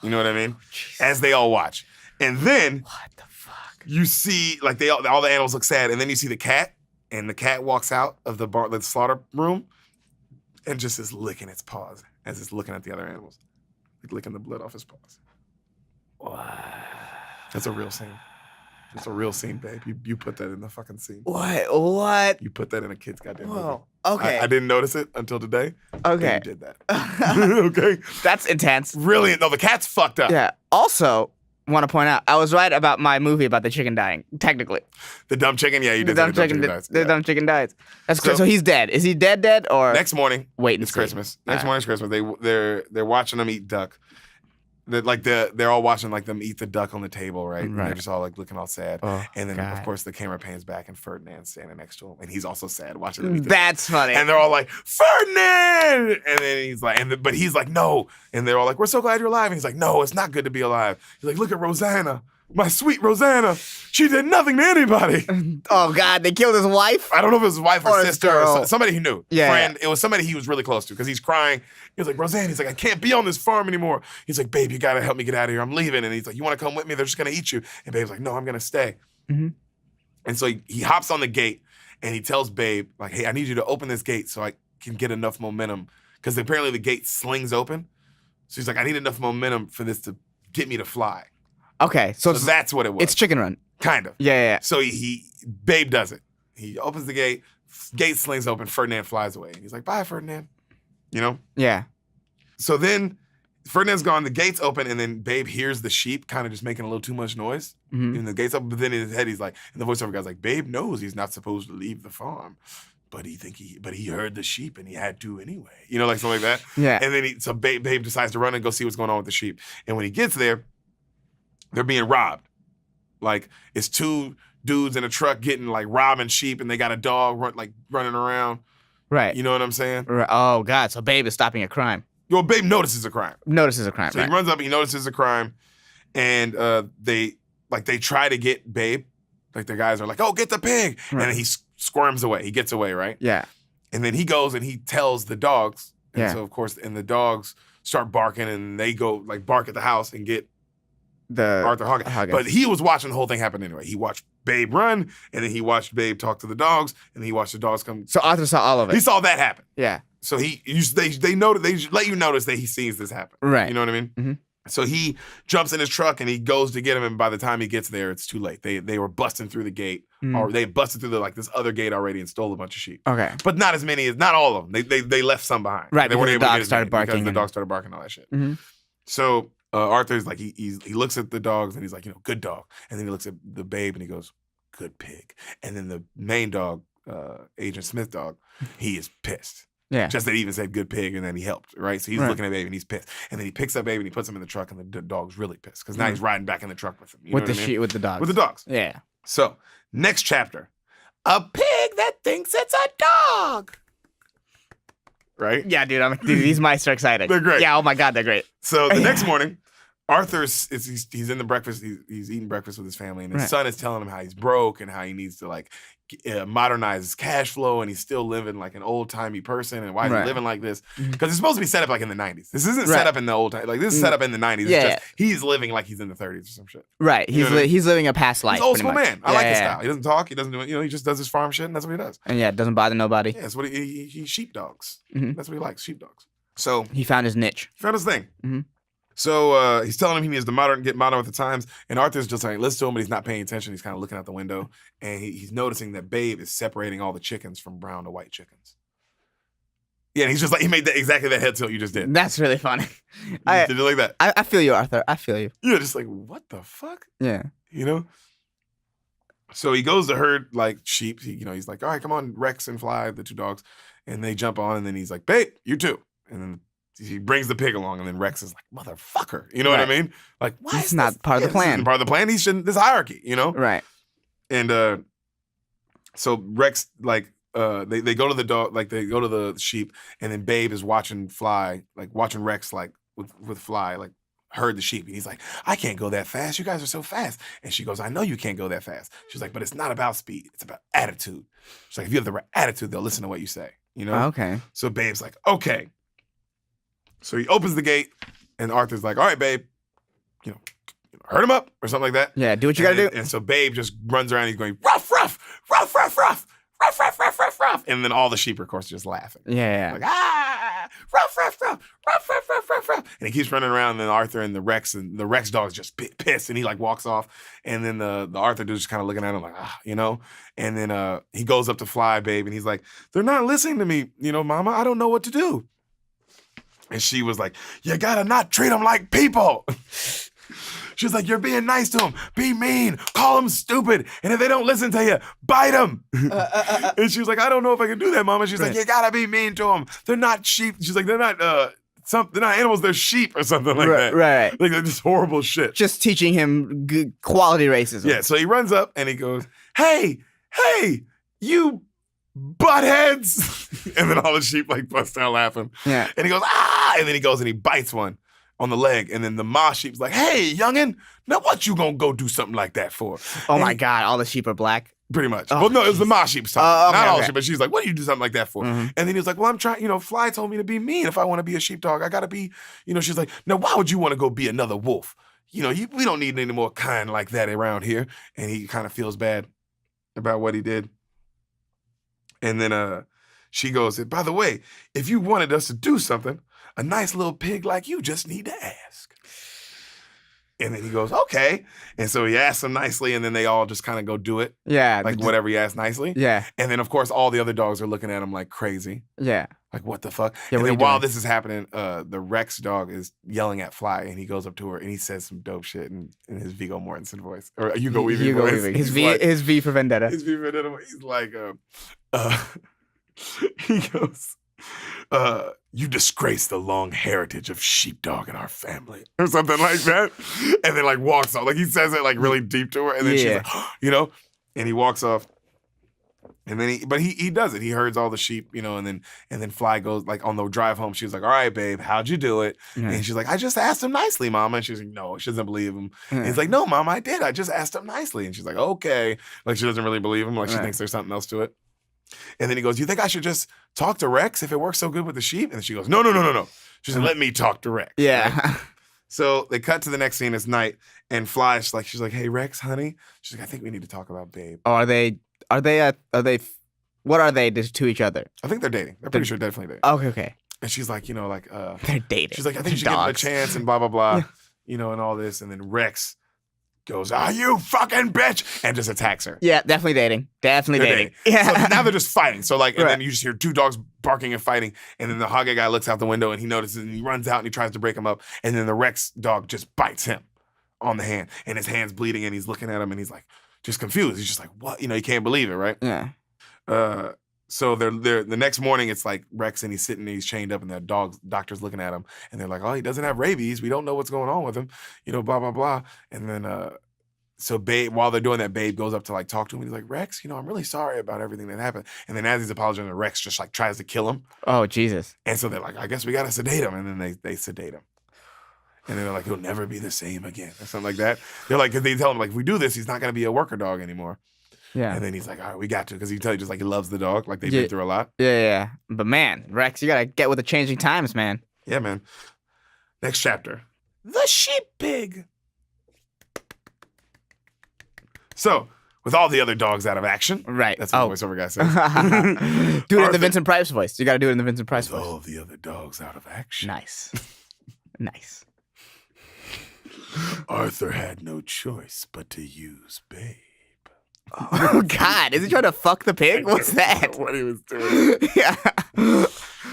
You know what I mean? Jesus. As they all watch. And then What the fuck? you see, like, all the animals look sad, and then you see the cat, and the cat walks out of the slaughter room and just is licking its paws as it's looking at the other animals. Like licking the blood off his paws. What? That's a real scene. It's a real scene, babe. You put that in the fucking scene. What? You put that in a kid's goddamn movie. Whoa. Okay. I didn't notice it until today. Okay. You did that. Okay. That's intense. Really? No, the cat's fucked up. Yeah. Also, want to point out, I was right about my movie about the chicken dying. Technically, The dumb chicken? Yeah, you the did. dumb say chicken. dies. The Yeah. dumb chicken dies. That's crazy. So he's dead. Is he dead or Next morning, wait and it's see. Christmas. Next morning's Christmas. They're watching them eat duck. They're all watching like them eat the duck on the table, right? And they're just all like looking all sad. Oh, and then of God. course the camera pans back and Ferdinand's standing next to him, and he's also sad watching them eat the That's funny. And they're all like, Ferdinand! And then he's like, but he's like, no. And they're all like, we're so glad you're alive. And he's like, no, it's not good to be alive. He's like, look at Rosanna, my sweet Rosanna. She did nothing to anybody. Oh God, they killed his wife. I don't know if it was his wife or Or his sister girl. or somebody he knew. Yeah, Friend. It was somebody he was really close to because he's crying. He was like, Roseanne, he's like, I can't be on this farm anymore. He's like, babe, you got to help me get out of here. I'm leaving. And he's like, you want to come with me? They're just going to eat you. And babe's like, no, I'm going to stay. Mm-hmm. And so he hops on the gate and he tells babe, like, hey, I need you to open this gate so I can get enough momentum. Because apparently the gate slings open. So he's like, I need enough momentum for this to get me to fly. Okay, so that's what it was. it's Chicken Run. Kind of. Yeah. So babe does it. He opens the gate slings open, Ferdinand flies away. And he's like, bye, Ferdinand. You know? Yeah. So then Ferdinand's gone, the gate's open, and then babe hears the sheep kind of just making a little too much noise. Mm-hmm. And the gate's open, but then in his head he's like, and the voiceover guy's like, babe knows he's not supposed to leave the farm. But he heard the sheep and he had to anyway. You know, like something like that. Yeah. And then so babe decides to run and go see what's going on with the sheep. And when he gets there, they're being robbed. Like, it's two dudes in a truck getting like robbing sheep, and they got a dog running around. Right. You know what I'm saying? Right. Oh God. So Babe is stopping a crime. Well, babe notices a crime. Notices a crime. So right. he runs up, he notices a crime, and they try to get babe. Like the guys are like, oh, get the pig. Right. And then he squirms away. He gets away, right? Yeah. And then he goes and he tells the dogs. And Yeah. so of course, and the dogs start barking and they go like bark at the house and get The Arthur Hawkins. But he was watching the whole thing happen anyway. He watched Babe run, and then he watched Babe talk to the dogs, and then he watched the dogs come. So Arthur saw all of it. He saw that happen. Yeah. So they let you notice that he sees this happen. Right. You know what I mean? Mm-hmm. So he jumps in his truck and he goes to get him, and by the time he gets there, it's too late. They were busting through the gate, or they busted through this other gate already and stole a bunch of sheep. Okay. But not all of them. They left some behind. Right. They weren't Because able the to dog get as started many barking. because the and- dog started barking all that shit. Mhm. So Arthur's like he looks at the dogs and he's like, good dog. And then he looks at the babe and he goes, good pig. And then the main dog, Agent Smith dog, he is pissed. Yeah. Just that he even said good pig and then he helped, right? So he's Right. looking at babe and he's pissed. And then he picks up babe and he puts him in the truck and the dog's really pissed because now he's riding back in the truck with him. You with know the what I mean? with the dogs. With the dogs. Yeah. So next chapter, a pig that thinks it's a dog. Right? Yeah, dude. These mice are exciting. They're great. Yeah. Oh my God, they're great. So the next morning, he's in the breakfast. He's eating breakfast with his family, and his Right. son is telling him how he's broke and how he needs to modernize his cash flow, and he's still living like an old timey person, and why is he Right. living like this? Mhm. Because it's supposed to be set up like in the 90s. This isn't Right. set up in the old time. Like this is set up in the 90s. Yeah. It's just he's living like he's in the 30s or some shit. Right. You know what I mean? He's living a past life. He's old pretty school much. man. I like his Yeah. style. He doesn't talk. He doesn't do it. He just does his farm shit, and that's what he does. And yeah, it doesn't bother nobody. Yeah, that's what he sheepdogs. Mhm. That's what he likes, sheepdogs. So He found his niche. he found his thing. Mhm. So he's telling him he needs to get modern with the times, and Arthur's just like, listen to him, but he's not paying attention. He's kind of looking out the window, and he's noticing that Babe is separating all the chickens from brown to white chickens. Yeah, and he's just like, he made exactly that head tilt you just did. That's really funny. Did you like that? I feel you, Arthur. I feel you. You're just like, what the fuck? Yeah. You know? So he goes to herd like sheep. He's like, all right, come on, Rex and Fly, the two dogs. And they jump on, and then he's like, Babe, you too. And then he brings the pig along, and then Rex is like, motherfucker. You know what I Right. mean? Like, why It's is not this- part of the this plan. isn't part of the plan. He shouldn't, this hierarchy, you know? Right. And so Rex, like, they go to the dog, like they go to the sheep, and then Babe is watching Rex, like with Fly, like herd the sheep. And he's like, I can't go that fast. You guys are so fast. And she goes, I know you can't go that fast. She's like, but it's not about speed. It's about attitude. She's like, if you have the right attitude, they'll listen to what you say, you know? Okay. So Babe's like, okay. So he opens the gate, and Arthur's like, all right, Babe, hurt him up or something like that. Yeah, do what you gotta do. And so Babe just runs around. He's going, ruff, ruff, ruff, ruff, ruff, ruff, ruff, ruff, ruff, ruff. And then all the sheep are, of course, just laughing. Yeah. Like, ruff, ruff, ruff, ruff, ruff, ruff, ruff, ruff. And he keeps running around, and then Arthur and the Rex dog's just pissed, and he like walks off. And then the Arthur dude's just kind of looking at him like, And then he goes up to Fly, Babe, and he's like, they're not listening to me, Mama. I don't know what to do. And she was like, you gotta not treat them like people. She's like, you're being nice to them. Be mean. Call them stupid. And if they don't listen to you, bite them. And she was like, I don't know if I can do that, Mama. She's like, you gotta be mean to them. They're not sheep. She's like, they're not they're not animals. They're sheep or something like that. Right. Like, they're just horrible shit. Just teaching him good quality racism. Yeah. So he runs up and he goes, hey, you buttheads. And then all the sheep like bust out laughing. Yeah. And he goes, ah. And then he goes and he bites one on the leg, and then the ma sheep's like, hey, youngin', now what you gonna go do something like that for? Oh my God, all the sheep are black? Pretty much. Oh. Well, no, it was the ma sheep's talking. Not all sheep, but she's like, what do you do something like that for? Mm-hmm. And then he was like, well, I'm trying, Fly told me to be mean. If I want to be a sheepdog, I gotta be, she's like, now why would you want to go be another wolf? We don't need any more kind like that around here. And he kind of feels bad about what he did. And then she goes, by the way, if you wanted us to do something, a nice little pig like you just need to ask. And then he goes, okay. And so he asks them nicely, and then they all just kind of go do it. Yeah. Like whatever he asked nicely. Yeah. And then, of course, all the other dogs are looking at him like crazy. Yeah. Like, what the fuck? Yeah, and then while this is happening, the Rex dog is yelling at Fly, and he goes up to her, and he says some dope shit in his Viggo Mortensen voice. Or Hugo Weaving voice. His V for Vendetta. His V for Vendetta. He's like, he goes, you disgrace the long heritage of sheepdog in our family, or something like that. And then like walks off. Like he says it like really deep to her, and then she's like, and he walks off. And then he does it. He herds all the sheep, and then Fly goes like on the drive home. She's like, all right, babe, how'd you do it? Yeah. And she's like, I just asked him nicely, Mama. And she's like, no, she doesn't believe him. Yeah. And he's like, no, Mama, I did. I just asked him nicely. And she's like, okay. Like she doesn't really believe him. Like she thinks there's something else to it. And then he goes, you think I should just talk to Rex if it works so good with the sheep? And she goes, no. She said, let me talk to Rex. Yeah. Right? So they cut to the next scene. It's night. And Fly, she's like, hey, Rex, honey. She's like, I think we need to talk about Babe. Oh, what are they to each other? I think they're dating. They're pretty sure definitely dating. Okay. And she's like, they're dating. She's like, I think you should give him a chance and blah, blah, blah, and all this. And then Rex goes, are you fucking bitch? And just attacks her. Yeah, definitely dating. Definitely dating. Yeah. So now they're just fighting. So and then you just hear two dogs barking and fighting. And then the Hage guy looks out the window and he notices and he runs out and he tries to break him up. And then the Rex dog just bites him on the hand. And his hand's bleeding and he's looking at him and he's like, just confused. He's just like, what? He can't believe it, right? Yeah. So they're the next morning it's like Rex and he's sitting there, he's chained up and the doctor's looking at him and they're like, oh, he doesn't have rabies. We don't know what's going on with him, blah, blah, blah. And then so Babe, while they're doing that, Babe goes up to like talk to him and he's like, Rex, I'm really sorry about everything that happened. And then as he's apologizing, Rex just like tries to kill him. Oh, Jesus. And so they're like, I guess we gotta sedate him. And then they sedate him. And then they're like, he'll never be the same again or something like that. They're like, because they tell him like, if we do this, he's not gonna be a worker dog anymore. Yeah. And then he's like, all right, we got to. Because he tell you just like he loves the dog. Like they've been through a lot. Yeah. But man, Rex, you got to get with the changing times, man. Yeah, man. Next chapter. The sheep pig. So, with all the other dogs out of action. Right. That's what the voiceover guy says. Do it in the Vincent Price voice. You got to do it in the Vincent Price voice. All the other dogs out of action. Nice. Nice. Arthur had no choice but to use Babe. Oh, God. Is he trying to fuck the pig? What's that? What he was doing. Yeah.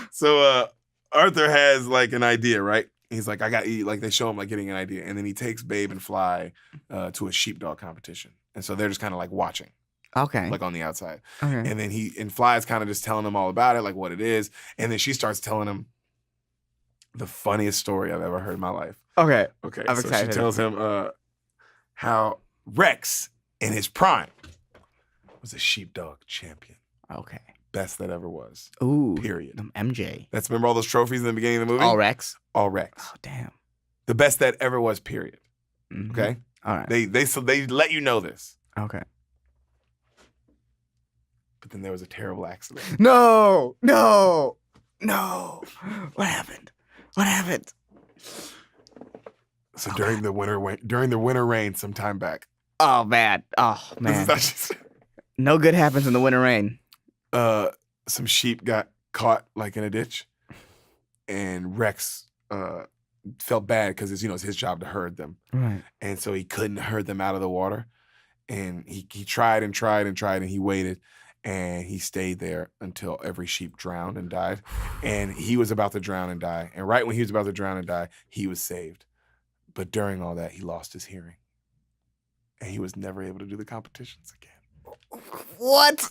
So Arthur has like an idea, right? He's like, they show him like getting an idea. And then he takes Babe and Fly to a sheepdog competition. And so they're just kind of like watching. Okay. Like on the outside. Okay. And then Fly's kind of just telling him all about it, like what it is. And then she starts telling him the funniest story I've ever heard in my life. Okay. I'm excited. She tells him how Rex in his prime was a sheepdog champion. Okay. Best that ever was. Ooh. Period. MJ. Remember all those trophies in the beginning of the movie? All Rex? All Rex. Oh, damn. The best that ever was, period. Mm-hmm. Okay? All right. They let you know this. Okay. But then there was a terrible accident. No. What happened? So during the winter rain sometime back. Oh man. No good happens in the winter rain. Some sheep got caught like in a ditch, and Rex felt bad because it's his job to herd them. Right. And so he couldn't herd them out of the water. And he tried and tried and tried, and he waited, and he stayed there until every sheep drowned and died. And he was about to drown and die. And right when he was about to drown and die, he was saved. But during all that, he lost his hearing. And he was never able to do the competitions again. What?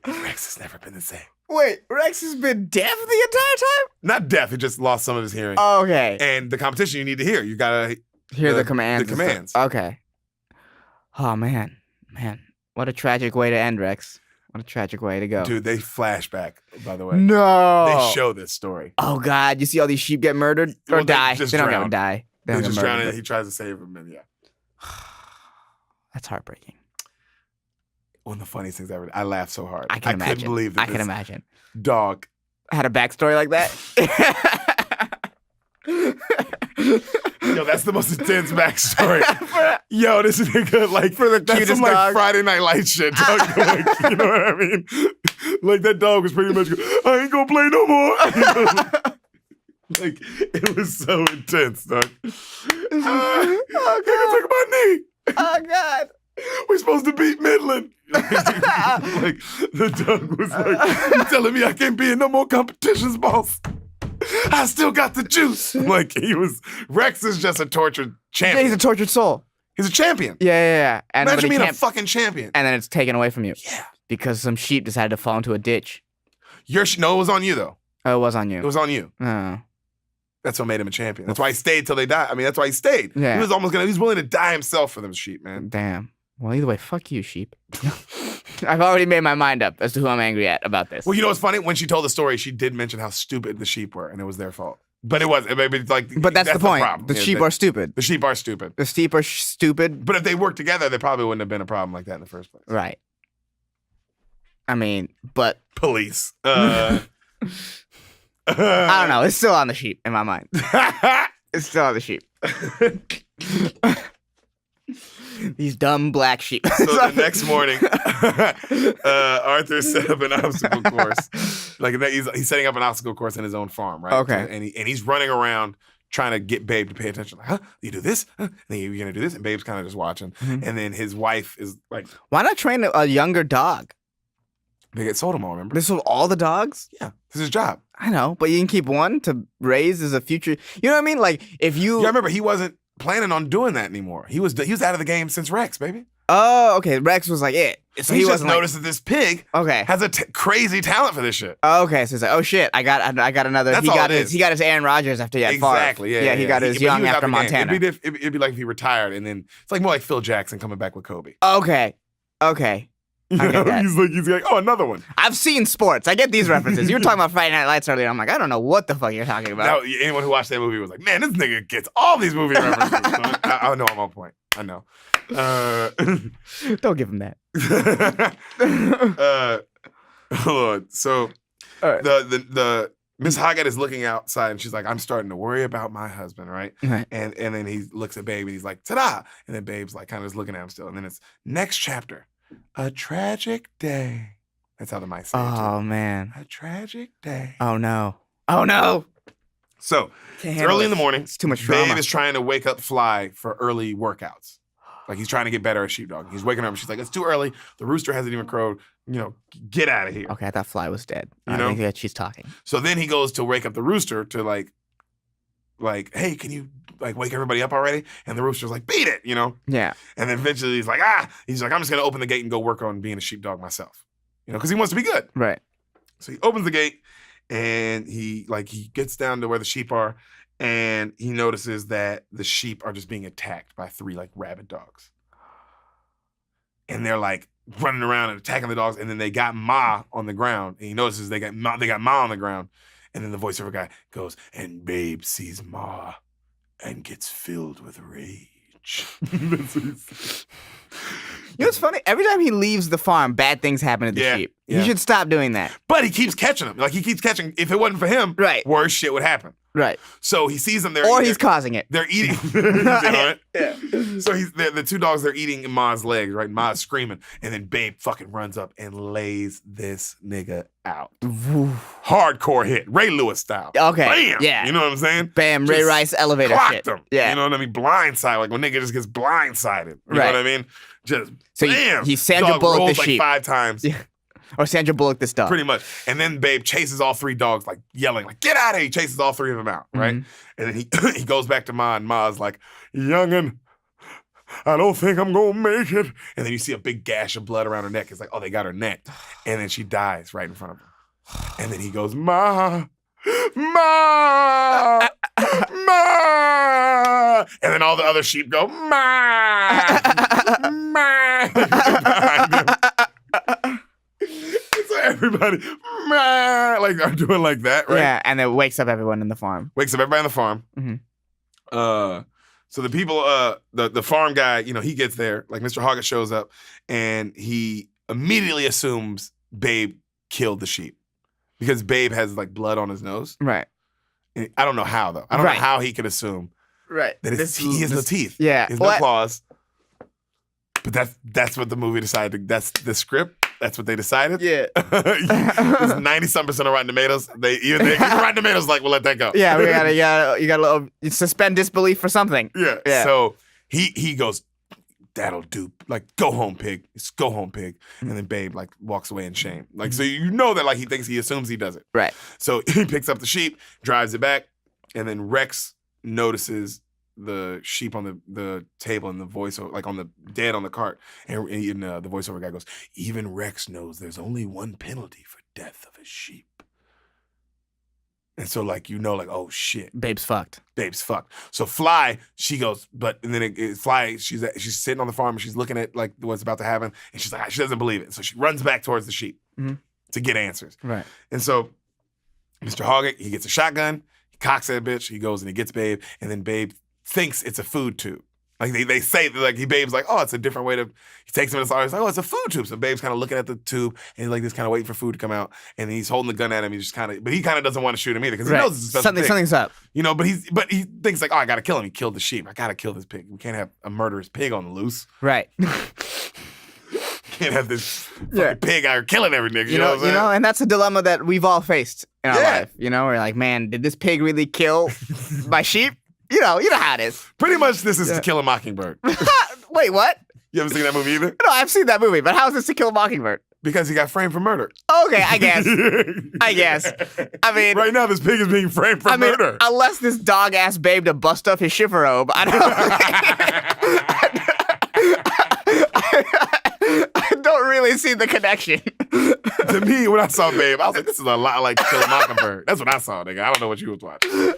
Rex has never been the same. Wait, Rex has been deaf the entire time? Not deaf, he just lost some of his hearing. Oh, okay. And the competition you need to hear. You gotta hear the commands. The commands. Okay. Oh man. What a tragic way to end, Rex. What a tragic way to go. Dude, they flashback, by the way. No. They show this story. Oh God, you see all these sheep get murdered or die. They don't drown. die. They just drown and he tries to save them, and yeah. That's heartbreaking. One of the funniest things ever. I laughed so hard. I can imagine. Couldn't believe that I can imagine. Dog had a backstory like that. Yo, that's the most intense backstory. Yo, this nigga, like, for the cutest some, like, dog. Friday Night Lights shit, dog. Like, you know what I mean? Like, that dog was pretty much, I ain't gonna play no more. You know? Like, it was so intense, dog. Oh, God. Took my knee. Oh, God. We're supposed to beat Midland. Like, the dog was like, you telling me I can't be in no more competitions, boss? I still got the juice. Like, Rex is just a tortured champion. Yeah, he's a tortured soul. He's a champion. Yeah. And imagine being a fucking champion. And then it's taken away from you. Yeah. Because some sheep decided to fall into a ditch. No, it was on you, though. Oh, it was on you. It was on you. Oh. That's what made him a champion. That's why he stayed till they died. I mean, that's why he stayed. Yeah. He was willing to die himself for them sheep, man. Damn. Well, either way, fuck you, sheep. I've already made my mind up as to who I'm angry at about this. Well, you know what's funny? When she told the story, she did mention how stupid the sheep were, and it was their fault. But it wasn't. But that's the point. Problem. The sheep are stupid. The sheep are stupid. The sheep are stupid. But if they worked together, there probably wouldn't have been a problem like that in the first place. Right. I mean, but... Police. I don't know. It's still on the sheep in my mind. It's still on the sheep. These dumb black sheep. So the next morning, Arthur set up an obstacle course. Like he's setting up an obstacle course in his own farm, right? Okay. And he's running around trying to get Babe to pay attention. Like, huh? You do this? Huh? Then you're gonna do this? And Babe's kind of just watching. Mm-hmm. And then his wife is like, why not train a younger dog? They get sold them all, remember? They sold all the dogs? Yeah. This is his job. I know, but you can keep one to raise as a future. You know what I mean? Like if you... Yeah, I remember he wasn't planning on doing that anymore. He was out of the game since Rex, baby. Oh, okay. Rex was like it. So he just noticed that this pig has a crazy talent for this shit. Oh, okay, so he's like, oh shit, I got another. That's he all got it his. is. He got his Aaron Rodgers after he had exactly. Favre. Yeah, he got his young after Montana. It'd be like if he retired and then it's like more like Phil Jackson coming back with Kobe. Okay. I get that. He's like, oh, another one. I've seen sports. I get these references. You were talking about Friday Night Lights earlier. I'm like, I don't know what the fuck you're talking about. Now, anyone who watched that movie was like, man, this nigga gets all these movie references. So I know I'm on point. I know. Don't give him that. Hold on. So right. the Miss Hoggett is looking outside and she's like, I'm starting to worry about my husband, right? And then he looks at Babe and he's like, ta-da! And then Babe's like kind of just looking at him still. And then it's next chapter. A tragic day. That's how the mice say it. Oh, man. A tragic day. Oh, no. Oh, no. So, it's early in the morning. It's too much drama. Babe is trying to wake up Fly for early workouts. Like, he's trying to get better at sheepdog. He's waking up and she's like, it's too early. The rooster hasn't even crowed. You know, get out of here. Okay, I thought Fly was dead. You know? I think that she's talking. So then he goes to wake up the rooster to like, hey, can you like wake everybody up already? And the rooster's like, beat it, you know? Yeah. And then eventually he's like, I'm just gonna open the gate and go work on being a sheepdog myself. You know, because he wants to be good. Right. So he opens the gate and he gets down to where the sheep are and he notices that the sheep are just being attacked by 3 like rabid dogs. And they're like running around and attacking the dogs, and then they got Ma on the ground. And he notices they got Ma on the ground. And then the voiceover guy goes, and Babe sees Ma and gets filled with rage. That's what he said. You know what's funny? Every time he leaves the farm, bad things happen to the sheep. Yeah. He should stop doing that. But he keeps catching them. Like, he keeps catching. If it wasn't for him, right, worse shit would happen. Right. So he sees them there. Or he's causing it. They're eating. You know, right? Yeah. So the two dogs, they're eating Ma's legs, right? Ma's screaming. And then Babe fucking runs up and lays this nigga out. Hardcore hit. Ray Lewis style. Okay. Bam. Yeah. You know what I'm saying? Bam. Ray Rice elevator clocked shit. him. Yeah. You know what I mean? Blindside. Like when nigga just gets blindsided. You know what I mean? Just so bam. he Sandra Dog Bullock rolls the sheep. like 5 times. Yeah. Or Sandra Bullock this dog. Pretty much. And then Babe chases all 3 dogs, like yelling, like, get out of here. He chases all 3 of them out, right? And then he goes back to Ma, and Ma's like, youngin', I don't think I'm gonna make it. And then you see a big gash of blood around her neck. It's like, oh, they got her neck. And then she dies right in front of him. And then he goes, Ma, Ma, Ma. And then all the other sheep go, Ma, Ma. So everybody, like, are doing like that, right? Yeah, and it wakes up everyone in the farm. Wakes up everybody in the farm. So the people, the farm guy, you know, he gets there. Like Mr. Hoggett shows up, and he immediately assumes Babe killed the sheep because Babe has like blood on his nose. Right. And I don't know how though. I don't know how he could assume. Right. That he has no teeth. Yeah. He has no claws. But that's what the movie decided. That's the script. That's what they decided. Yeah. It's 90-some% of Rotten Tomatoes. Even Rotten Tomatoes like, we'll let that go. Yeah, you gotta suspend disbelief for something. Yeah. So he goes, that'll do. Like, go home, pig. Just go home, pig. And then Babe like walks away in shame. Like, so you know that like he assumes he does it. Right. So he picks up the sheep, drives it back, and then Rex notices the sheep on the table and the voiceover, like on the dead on the cart. And the voiceover guy goes, even Rex knows there's only one penalty for death of a sheep. And so like, you know, like, oh shit. Babe's fucked. So Fly, she goes, and then Fly, she's sitting on the farm and she's looking at like what's about to happen. And she's like, she doesn't believe it. So she runs back towards the sheep to get answers. Right. And so Mr. Hoggett, he gets a shotgun, he cocks that bitch, he goes and he gets Babe, and then Babe thinks it's a food tube. Like they say, like Babe's like, oh, it's a different way to. He takes him in the store. He's like, oh, it's a food tube. So Babe's kind of looking at the tube and he's like just kind of waiting for food to come out. And he's holding the gun at him. He's just kind of, but he kind of doesn't want to shoot him either because he knows it's a special thing. Something's up. You know, but he thinks like, oh, I gotta kill him. He killed the sheep. I gotta kill this pig. We can't have a murderous pig on the loose. Right. Can't have this fucking pig out here killing every nigga. You know what I'm saying? And that's a dilemma that we've all faced in our life. You know, we're like, man, did this pig really kill my sheep? You know how it is. Pretty much this is To Kill a Mockingbird. Wait, what? You haven't seen that movie either? No, I've seen that movie, but how is this To Kill a Mockingbird? Because he got framed for murder. Okay, I guess. I mean, right now this pig is being framed for murder. Unless this dog asked Babe to bust up his chifforobe, I don't really see the connection. To me, when I saw Babe, I was like, this is a lot like To Kill a Mockingbird. That's what I saw, nigga. I don't know what you was watching.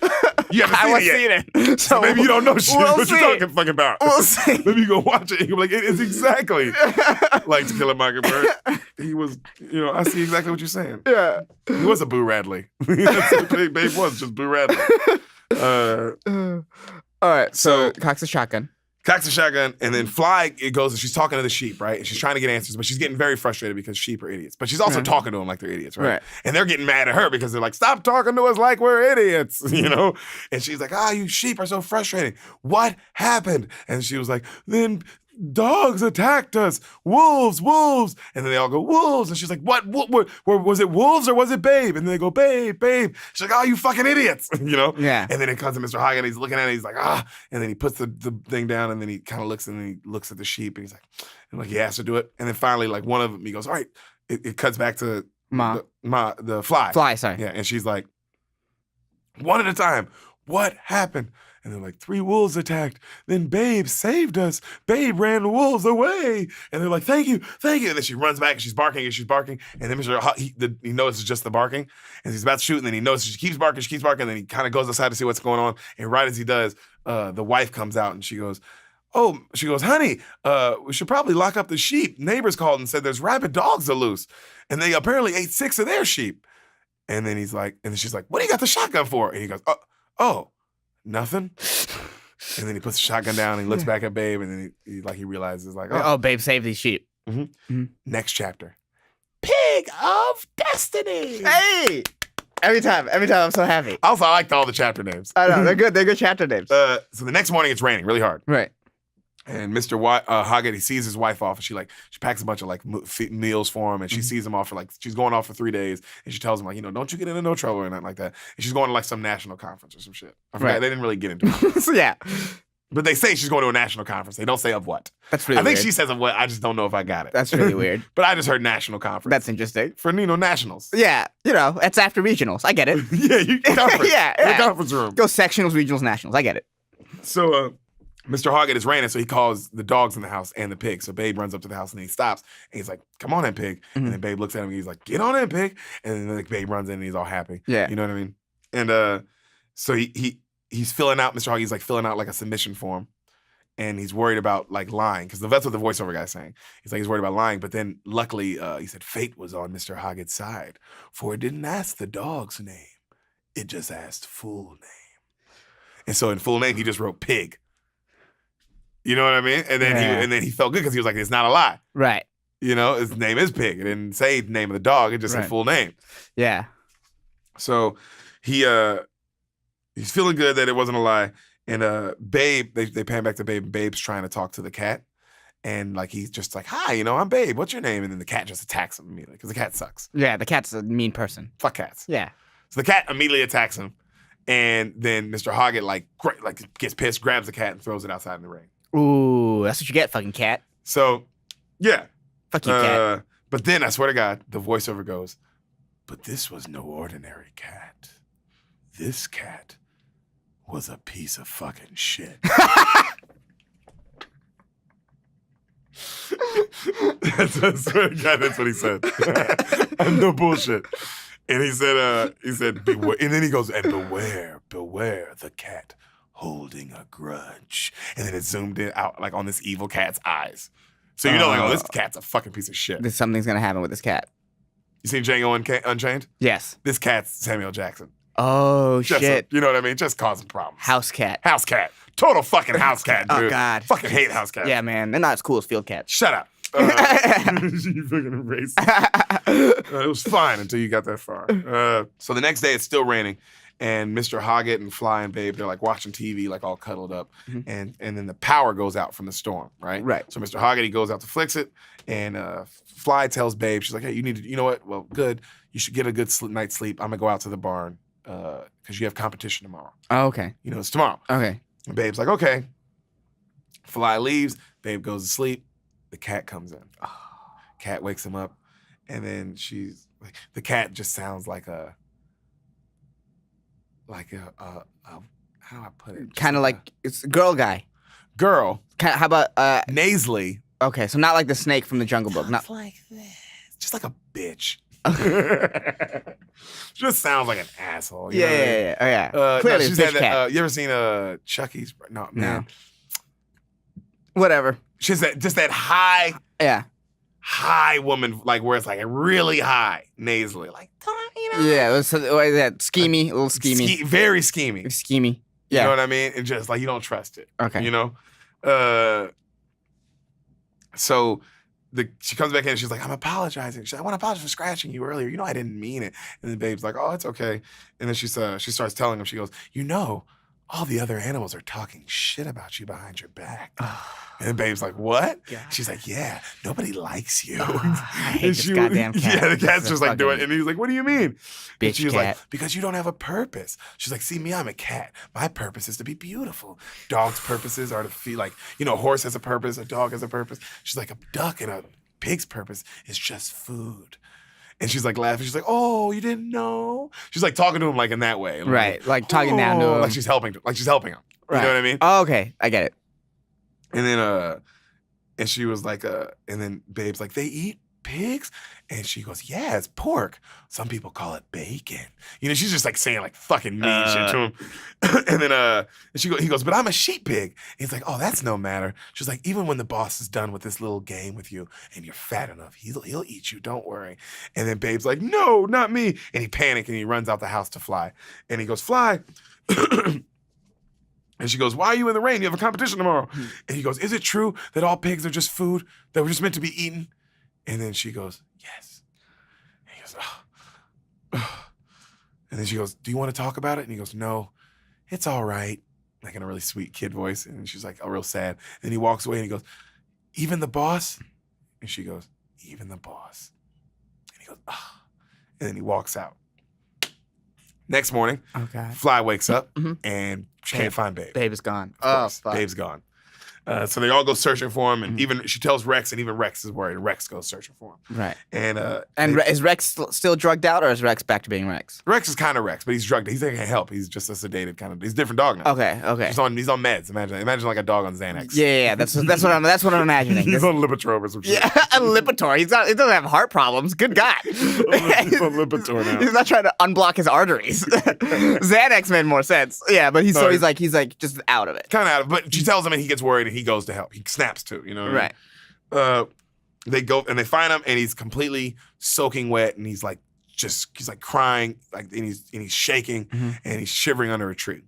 You haven't seen it yet. So maybe you don't know shit what you're talking fucking about. We'll see. Maybe you go watch it and you'll be like, it is exactly like To Kill a Mockingbird. He was, I see exactly what you're saying. Yeah. He was a Boo Radley. Babe was just Boo Radley. All right, so cocks a shotgun. Cocks a shotgun, and then Fly, it goes, and she's talking to the sheep, right? And she's trying to get answers, but she's getting very frustrated because sheep are idiots. But she's also talking to them like they're idiots, right? And they're getting mad at her because they're like, stop talking to us like we're idiots, And she's like, you sheep are so frustrating. What happened? And she was like, then dogs attacked us. Wolves. And then they all go, wolves. And she's like, what was it wolves or was it Babe? And then they go, Babe. She's like, you fucking idiots, Yeah. And then it comes to Mr. Hoggett, he's looking at it, he's like, And then he puts the thing down, and then he kind of looks, and then he looks at the sheep, and he's like, he has to do it. And then finally, like, one of them, he goes, all right. It cuts back to the Fly. Fly, sorry. Yeah, and she's like, one at a time, what happened? And they're like, 3 wolves attacked. Then Babe saved us. Babe ran the wolves away. And they're like, thank you. And then she runs back and she's barking. And then he notices just the barking. And he's about to shoot. And then he notices she keeps barking. And then he kind of goes outside to see what's going on. And right as he does, the wife comes out and she goes, honey, we should probably lock up the sheep. Neighbors called and said there's rabid dogs loose. And they apparently ate 6 of their sheep. And then she's like, what do you got the shotgun for? And he goes, nothing. And then he puts the shotgun down and he looks back at Babe, and then he realizes like, Babe saved these sheep. Next chapter. Pig of Destiny. Hey! Every time I'm so happy. Also, I liked all the chapter names. I know, they're good. They're good chapter names. So the next morning, it's raining really hard. Right. And Mr. Hoggett, he sees his wife off, and she packs a bunch of like meals for him, and she sees him off for she's going off for 3 days, and she tells him like, don't you get into no trouble or nothing like that. And she's going to like some national conference or some shit. I forgot. They didn't really get into it. So, yeah. But they say she's going to a national conference. They don't say of what. That's really I think weird. she says of what. I just don't know if I got it. That's really weird. But I just heard national conference. That's interesting. For nationals. Yeah, it's after regionals. I get it. Yeah, conference. Yeah. Conference room. Go sectionals, regionals, nationals. I get it. So Mr. Hoggett is raining, so he calls the dogs in the house and the pig. So Babe runs up to the house and he stops and he's like, "Come on in, pig." And then Babe looks at him and he's like, "Get on in, pig." And then Babe runs in and he's all happy. Yeah. You know what I mean? And so he's filling out, Mr. Hoggett, he's filling out like a submission form. And he's worried about lying, because that's what the voiceover guy's saying. He's worried about lying, but then luckily he said fate was on Mr. Hoggett's side, for it didn't ask the dog's name, it just asked full name. And so in full name he just wrote pig. You know what I mean? And then he felt good because he was like, it's not a lie. Right. His name is Pig. It didn't say the name of the dog. It just said full name. Yeah. So he's feeling good that it wasn't a lie. And Babe, they pan back to Babe, and Babe's trying to talk to the cat. And he's just like, "Hi, I'm Babe. What's your name?" And then the cat just attacks him immediately because the cat sucks. Yeah, the cat's a mean person. Fuck cats. Yeah. So the cat immediately attacks him. And then Mr. Hoggett gets pissed, grabs the cat, and throws it outside in the rain. Ooh, that's what you get, fucking cat. So, yeah. Fuck you, cat. But then, I swear to God, the voiceover goes, "But this was no ordinary cat. This cat was a piece of fucking shit." I swear to God, that's what he said. No bullshit. And he said, beware. And then he goes, "And beware the cat holding a grudge." And then it zoomed in out on this evil cat's eyes. So this cat's a fucking piece of shit. Something's gonna happen with this cat. You seen Django Unchained? Yes. This cat's Samuel Jackson. Oh, shit. You know what I mean? Just causing problems. House cat. House cat. Total fucking house cat, dude. Oh, God. Fucking hate house cats. Yeah, man. They're not as cool as field cats. Shut up. You fucking racist. It was fine until you got that far. So the next day, it's still raining. And Mr. Hoggett and Fly and Babe, they're watching TV, all cuddled up. And then the power goes out from the storm, right? Right. So Mr. Hoggett, he goes out to fix it. And Fly tells Babe, she's like, "Hey, you know what? Well, good. You should get a good night's sleep. I'm going to go out to the barn because you have competition tomorrow." Oh, okay. It's tomorrow. Okay. And Babe's like, "Okay." Fly leaves. Babe goes to sleep. The cat comes in. Cat wakes him up. And then the cat just sounds like a how do I put it? Kind of it's a girl guy. Girl. How about nasally. Okay, so not like the snake from the Jungle Book. Not like this. Just like a bitch. Just sounds like an asshole. Yeah. Oh yeah. Clearly, she's bitch cat. You ever seen Chucky's? No, man. Whatever. She's that high. Yeah. High woman, where it's really high, nasally, Yeah, it was that schemy, a little schemy. Very schemy. Schemy. You Yeah. know what I mean? And just you don't trust it. Okay. So she comes back in and she's like, "I'm apologizing." She's like, "I want to apologize for scratching you earlier. I didn't mean it." And the Babe's like, "Oh, it's okay." And then she starts telling him, she goes, "All the other animals are talking shit about you behind your back." And the Babe's like, "What?" God. She's like, "Yeah, nobody likes you." I hate this goddamn cat. Yeah, the cat's just doing it. And he's like, "What do you mean?" Bitch and she was cat. like, "Because you don't have a purpose." She's like, "See me, I'm a cat. My purpose is to be beautiful. Dog's purposes are to feel a horse has a purpose, a dog has a purpose." She's like, "A duck and a pig's purpose is just food." And she's laughing. She's like, "Oh, you didn't know?" She's talking to him in that way. Right. Talking down to him. She's helping him. Right. You know what I mean? Oh, okay. I get it. And then and she was like, and then Babe's like, "They eat pigs?" And she goes, "Yeah, it's pork. Some people call it bacon." She's just saying fucking mean shit to him. And then he goes, "But I'm a sheep pig." And he's like, "Oh, that's no matter." She's like, "Even when the boss is done with this little game with you and you're fat enough, he'll eat you, don't worry." And then Babe's like, "No, not me." And he panics and he runs out the house to Fly. And he goes, "Fly." And she goes, "Why are you in the rain? You have a competition tomorrow." And he goes, "Is it true that all pigs are just food that were just meant to be eaten?" And then she goes, "Yes." And he goes, "Oh." And then she goes, do you want to talk about it? And he goes, no, it's all right. Like in a really sweet kid voice. And she's like, oh, real sad. And he walks away and he goes, even the boss? And she goes, even the boss. And he goes, ah. Oh. And then he walks out. Next morning, Fly wakes up and she can't find Babe. Babe is gone. Oh, fuck. Babe's gone. So they all go searching for him, and even she tells Rex, and even Rex is worried. Rex goes searching for him. Right. And is Rex still drugged out, or is Rex back to being Rex? Rex is kind of Rex, but he's drugged. He's like, can't help. He's just a sedated kind of. He's a different dog now. Okay. He's on meds. Imagine like a dog on Xanax. Yeah. That's what I'm imagining. He's on Lipitor or some shit. Yeah, a Lipitor. He doesn't have heart problems. Good guy. He's on Lipitor now. He's not trying to unblock his arteries. Xanax made more sense. Yeah, but he's like just out of it. Kind of out of it. But she tells him, and he gets worried, and he goes to help. He snaps too, you know what I mean? They go and they find him, and he's completely soaking wet, and he's like crying, like and he's shaking, and he's shivering under a tree.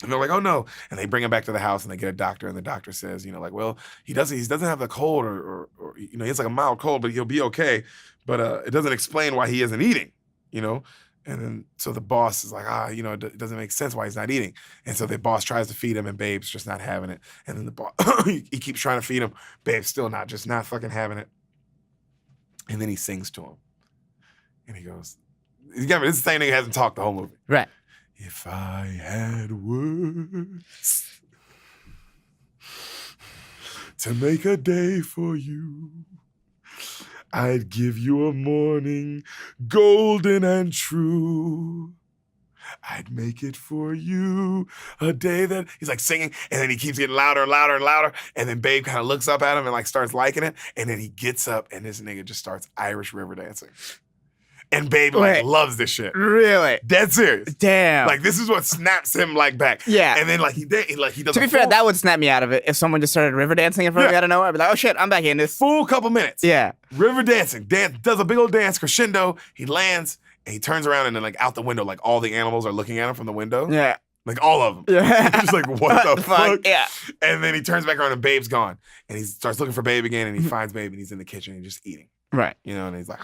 And they're like, oh no. And they bring him back to the house, and they get a doctor, and the doctor says, like, well, he doesn't have the cold or he has like a mild cold, but he'll be okay. But it doesn't explain why he isn't eating, And then, so the boss is like, it doesn't make sense why he's not eating. And so the boss tries to feed him, and Babe's just not having it. And then the boss, he keeps trying to feed him. Babe's still not fucking having it. And then he sings to him. And he goes, this is the same thing he hasn't talked the whole movie. Right. If I had words to make a day for you, I'd give you a morning golden and true. I'd make it for you a day that he's like singing, and then he keeps getting louder and louder and louder, and then Babe kind of looks up at him and like starts liking it, and then he gets up and this nigga just starts Irish river dancing. And Babe like loves this shit. Really? Dead serious. Damn. Like this is what snaps him like back. Yeah. And then like he does. To be fair, that would snap me out of it if someone just started river dancing in front of me out of nowhere. I'd be like, oh shit, I'm back in this. Full couple minutes. Yeah. River dancing. Does a big old dance, crescendo. He lands and he turns around, and then like out the window, like all the animals are looking at him from the window. Yeah. Like all of them. Yeah. Just like, what the fuck? Yeah. And then he turns back around and Babe's gone. And he starts looking for Babe again, and he finds Babe, and he's in the kitchen and just eating. Right. And he's like,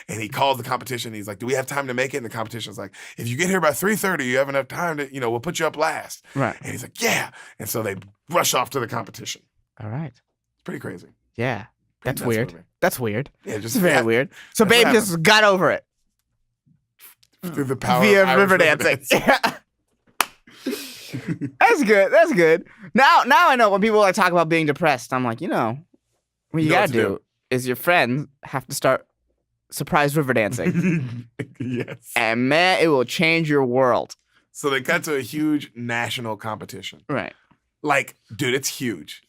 and he calls the competition. He's like, do we have time to make it? And the competition's like, if you get here by 3:30, you have enough time to, we'll put you up last. Right. And he's like, yeah. And so they rush off to the competition. All right. It's pretty crazy. Yeah. That's weird. Movie. That's weird. Yeah, just very weird. So Babe just got over it. Through the power via river dancing. Yeah. That's good. That's good. Now I know when people like talk about being depressed, I'm like, what you gotta do is your friends have to start surprise river dancing. Yes. And man, it will change your world. So they got to a huge national competition. Right. Like, dude, it's huge.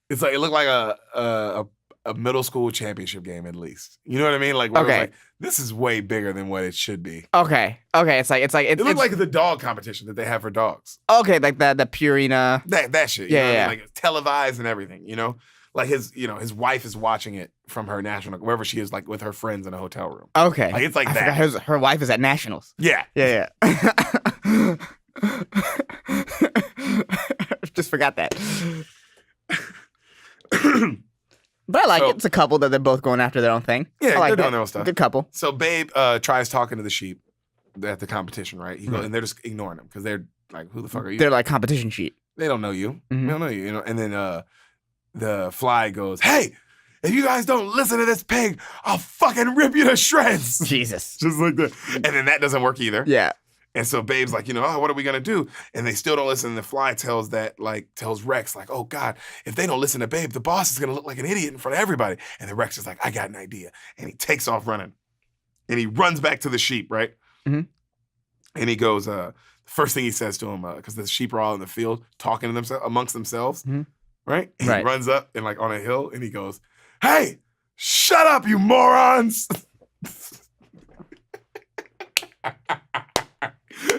It's like it looked like a middle school championship game at least. You know what I mean? Like, where it was like, this is way bigger than what it should be. Okay. It looked like the dog competition that they have for dogs. Okay, like the Purina. That shit. Yeah. What I mean? Like televised and everything. Like his wife is watching it from her national, wherever she is, like with her friends in a hotel room. Okay. Like it's like I that. forgot her wife is at nationals. Yeah. Yeah. Just forgot that. But I like it. It's a couple that they're both going after their own thing. Yeah, like they're doing their own stuff. Good couple. So Babe tries talking to the sheep at the competition, right? He goes, and they're just ignoring him because they're like, who the fuck are you? They're like competition sheep. They don't know you. They don't know you, And then the Fly goes, hey, if you guys don't listen to this pig, I'll fucking rip you to shreds. Jesus. Just like that. And then that doesn't work either. Yeah. And so Babe's like, what are we gonna do? And they still don't listen. And the Fly tells Rex, like, oh God, if they don't listen to Babe, the boss is gonna look like an idiot in front of everybody. And then Rex is like, I got an idea. And he takes off running. And he runs back to the sheep, right? Mm-hmm. And he goes, first thing he says to him, because the sheep are all in the field talking to themselves amongst themselves, right? And he runs up and like on a hill and he goes, hey, shut up, you morons.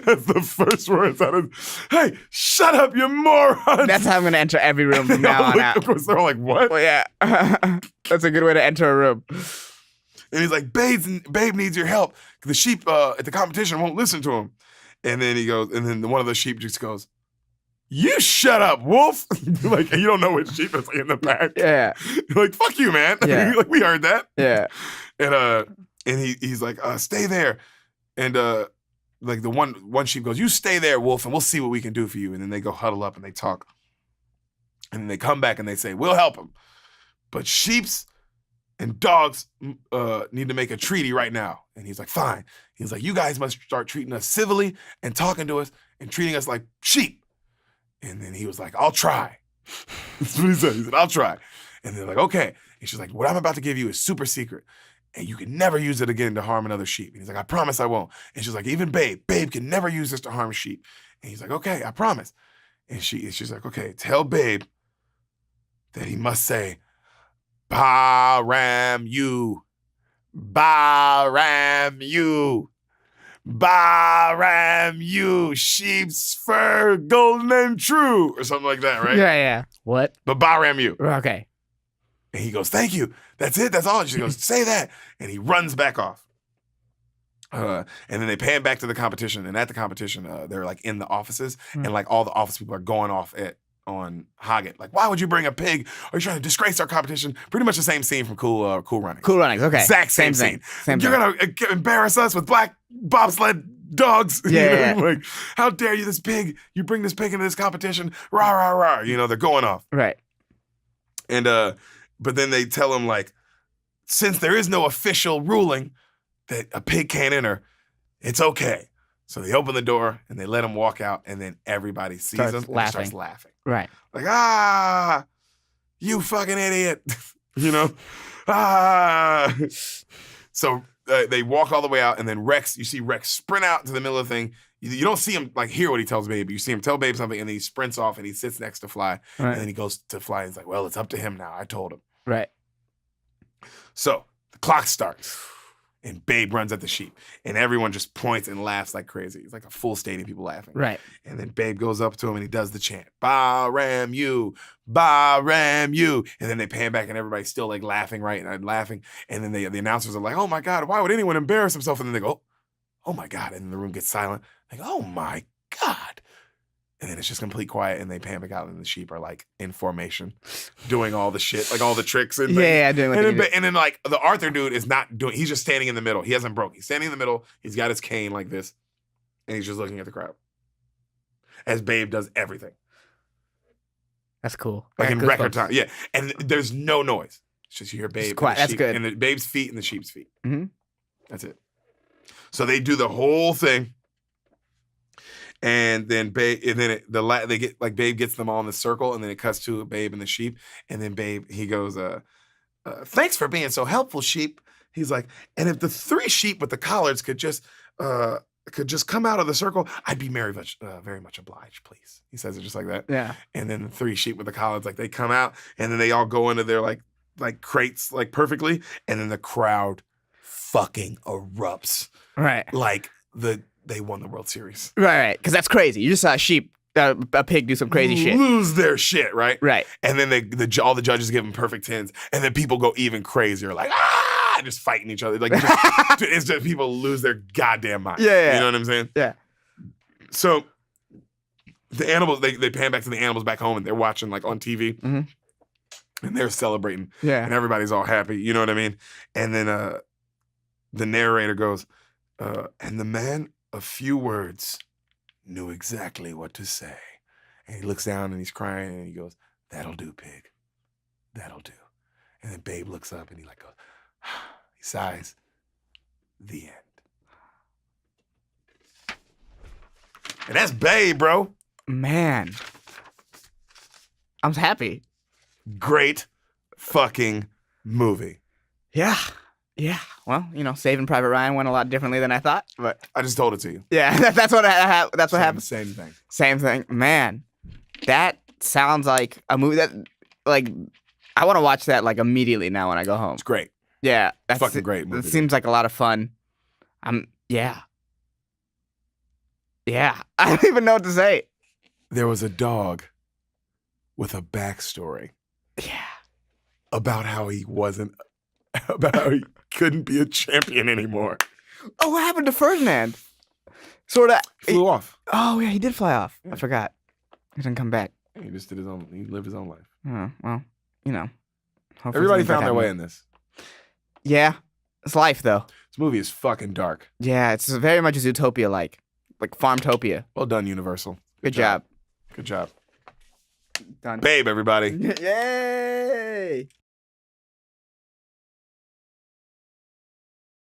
That's the first words out of, hey, shut up, you morons. That's how I'm going to enter every room from now on out. Of course, they're all like, what? Well, yeah. That's a good way to enter a room. And he's like, Babe needs your help. The sheep at the competition won't listen to him. And then he goes, and then one of the sheep just goes, you shut up, wolf. Like, you don't know what sheep is like in the back. Yeah. You're like, fuck you, man. Yeah. Like, we heard that. Yeah. And he's like, stay there. And like the one sheep goes, "You stay there, wolf, and we'll see what we can do for you." And then they go huddle up and they talk. And then they come back and they say, "We'll help him, but sheeps and dogs need to make a treaty right now." And he's like, "Fine." He's like, "You guys must start treating us civilly and talking to us and treating us like sheep." And then he was like, "I'll try." That's what he said. He said, "I'll try." And they're like, "Okay." And she's like, "What I'm about to give you is super secret, and you can never use it again to harm another sheep." And he's like, "I promise I won't." And she's like, "Even Babe can never use this to harm sheep." And he's like, "Okay, I promise." And she's like, "Okay, tell Babe that he must say, 'Ba-ram you, Ba-ram you, Ba-ram you, sheep's fur, golden and true,'" or something like that, right? Yeah. What? But Ba-ram you. Okay. And he goes, "Thank you. That's it. That's all." And she goes, "Say that." And he runs back off. And then they pan back to the competition. And at the competition, they're like in the offices. And like all the office people are going off on Hoggett. Like, "Why would you bring a pig? Are you trying to disgrace our competition?" Pretty much the same scene from Cool Runnings. Cool Runnings, okay. Exact same scene. You're going to embarrass us with black bobsled dogs. Yeah. Like, "How dare you, this pig? You bring this pig into this competition. Rah, rah, rah." They're going off. Right. And, but then they tell him, like, since there is no official ruling that a pig can't enter, it's okay. So they open the door and they let him walk out, and then everybody sees him and starts laughing. Right. Like, "Ah, you fucking idiot." Ah. So they walk all the way out, and then you see Rex sprint out to the middle of the thing. You don't see him like hear what he tells Babe. You see him tell Babe something, and then he sprints off and he sits next to Fly. Right. And then he goes to Fly and he's like, "Well, it's up to him now. I told him." Right. So the clock starts. And Babe runs at the sheep. And everyone just points and laughs like crazy. It's like a full stadium of people laughing. Right. And then Babe goes up to him and he does the chant. "Ba-ram you, Ba-ram you." And then they pan back and everybody's still like laughing, right? And laughing. And then the announcers are like, "Oh my God, why would anyone embarrass himself?" And then they go, "Oh my God." And then the room gets silent. Like, "Oh my God." And then it's just complete quiet, and they pan back out, and the sheep are like in formation, doing all the shit, like all the tricks and things. Yeah, doing what and then like the Arthur dude is not doing. He's just standing in the middle. He hasn't broke. He's standing in the middle. He's got his cane like this, and he's just looking at the crowd as Babe does everything. That's cool. Like in record time, yeah. And there's no noise. It's just you hear Babe. It's quiet. That's good. And the Babe's feet and the sheep's feet. Mm-hmm. That's it. So they do the whole thing. And then Babe, and then they get like Babe gets them all in the circle, and then it cuts to Babe and the sheep, and then Babe he goes, "Thanks for being so helpful, sheep." He's like, "And if the 3 sheep with the collards could just come out of the circle, I'd be very much obliged, please." He says it just like that. Yeah. And then the 3 sheep with the collards, like they come out, and then they all go into their like crates like perfectly, and then the crowd fucking erupts. Right. Like they won the World Series. Right. Because that's crazy. You just saw a pig do some crazy shit. Lose their shit, right? Right. And then all the judges give them perfect 10s, and then people go even crazier, like, "Ah!" just fighting each other. Like, it's just people lose their goddamn mind. Yeah. You know what I'm saying? Yeah. So the animals, they pan back to the animals back home, and they're watching like on TV. Mm-hmm. And they're celebrating. Yeah. And everybody's all happy. You know what I mean? And then the narrator goes, "And the man, a few words, knew exactly what to say." And he looks down and he's crying and he goes, "That'll do, pig. That'll do." And then Babe looks up and he like goes, he sighs. The end. And that's Babe, bro. Man. I'm happy. Great fucking movie. Yeah. Yeah. Well, Saving Private Ryan went a lot differently than I thought, but I just told it to you. yeah, that's what happened. Same thing. Same thing. Man, that sounds like a movie that, like, I want to watch that like immediately now when I go home. It's great. Yeah, that's fucking great movie. It seems like a lot of fun. Yeah. I don't even know what to say. There was a dog with a backstory. Yeah. About how he couldn't be a champion anymore. Oh, what happened to Ferdinand? Sort of. He flew off. Oh, yeah, he did fly off. Yeah. I forgot. He didn't come back. He just did he lived his own life. Oh, well, hopefully Everybody found their way in this. Yeah. It's life, though. This movie is fucking dark. Yeah, it's very much Zootopia-like Farmtopia. Well done, Universal. Good job. Good job. Done. Babe, everybody. Yay!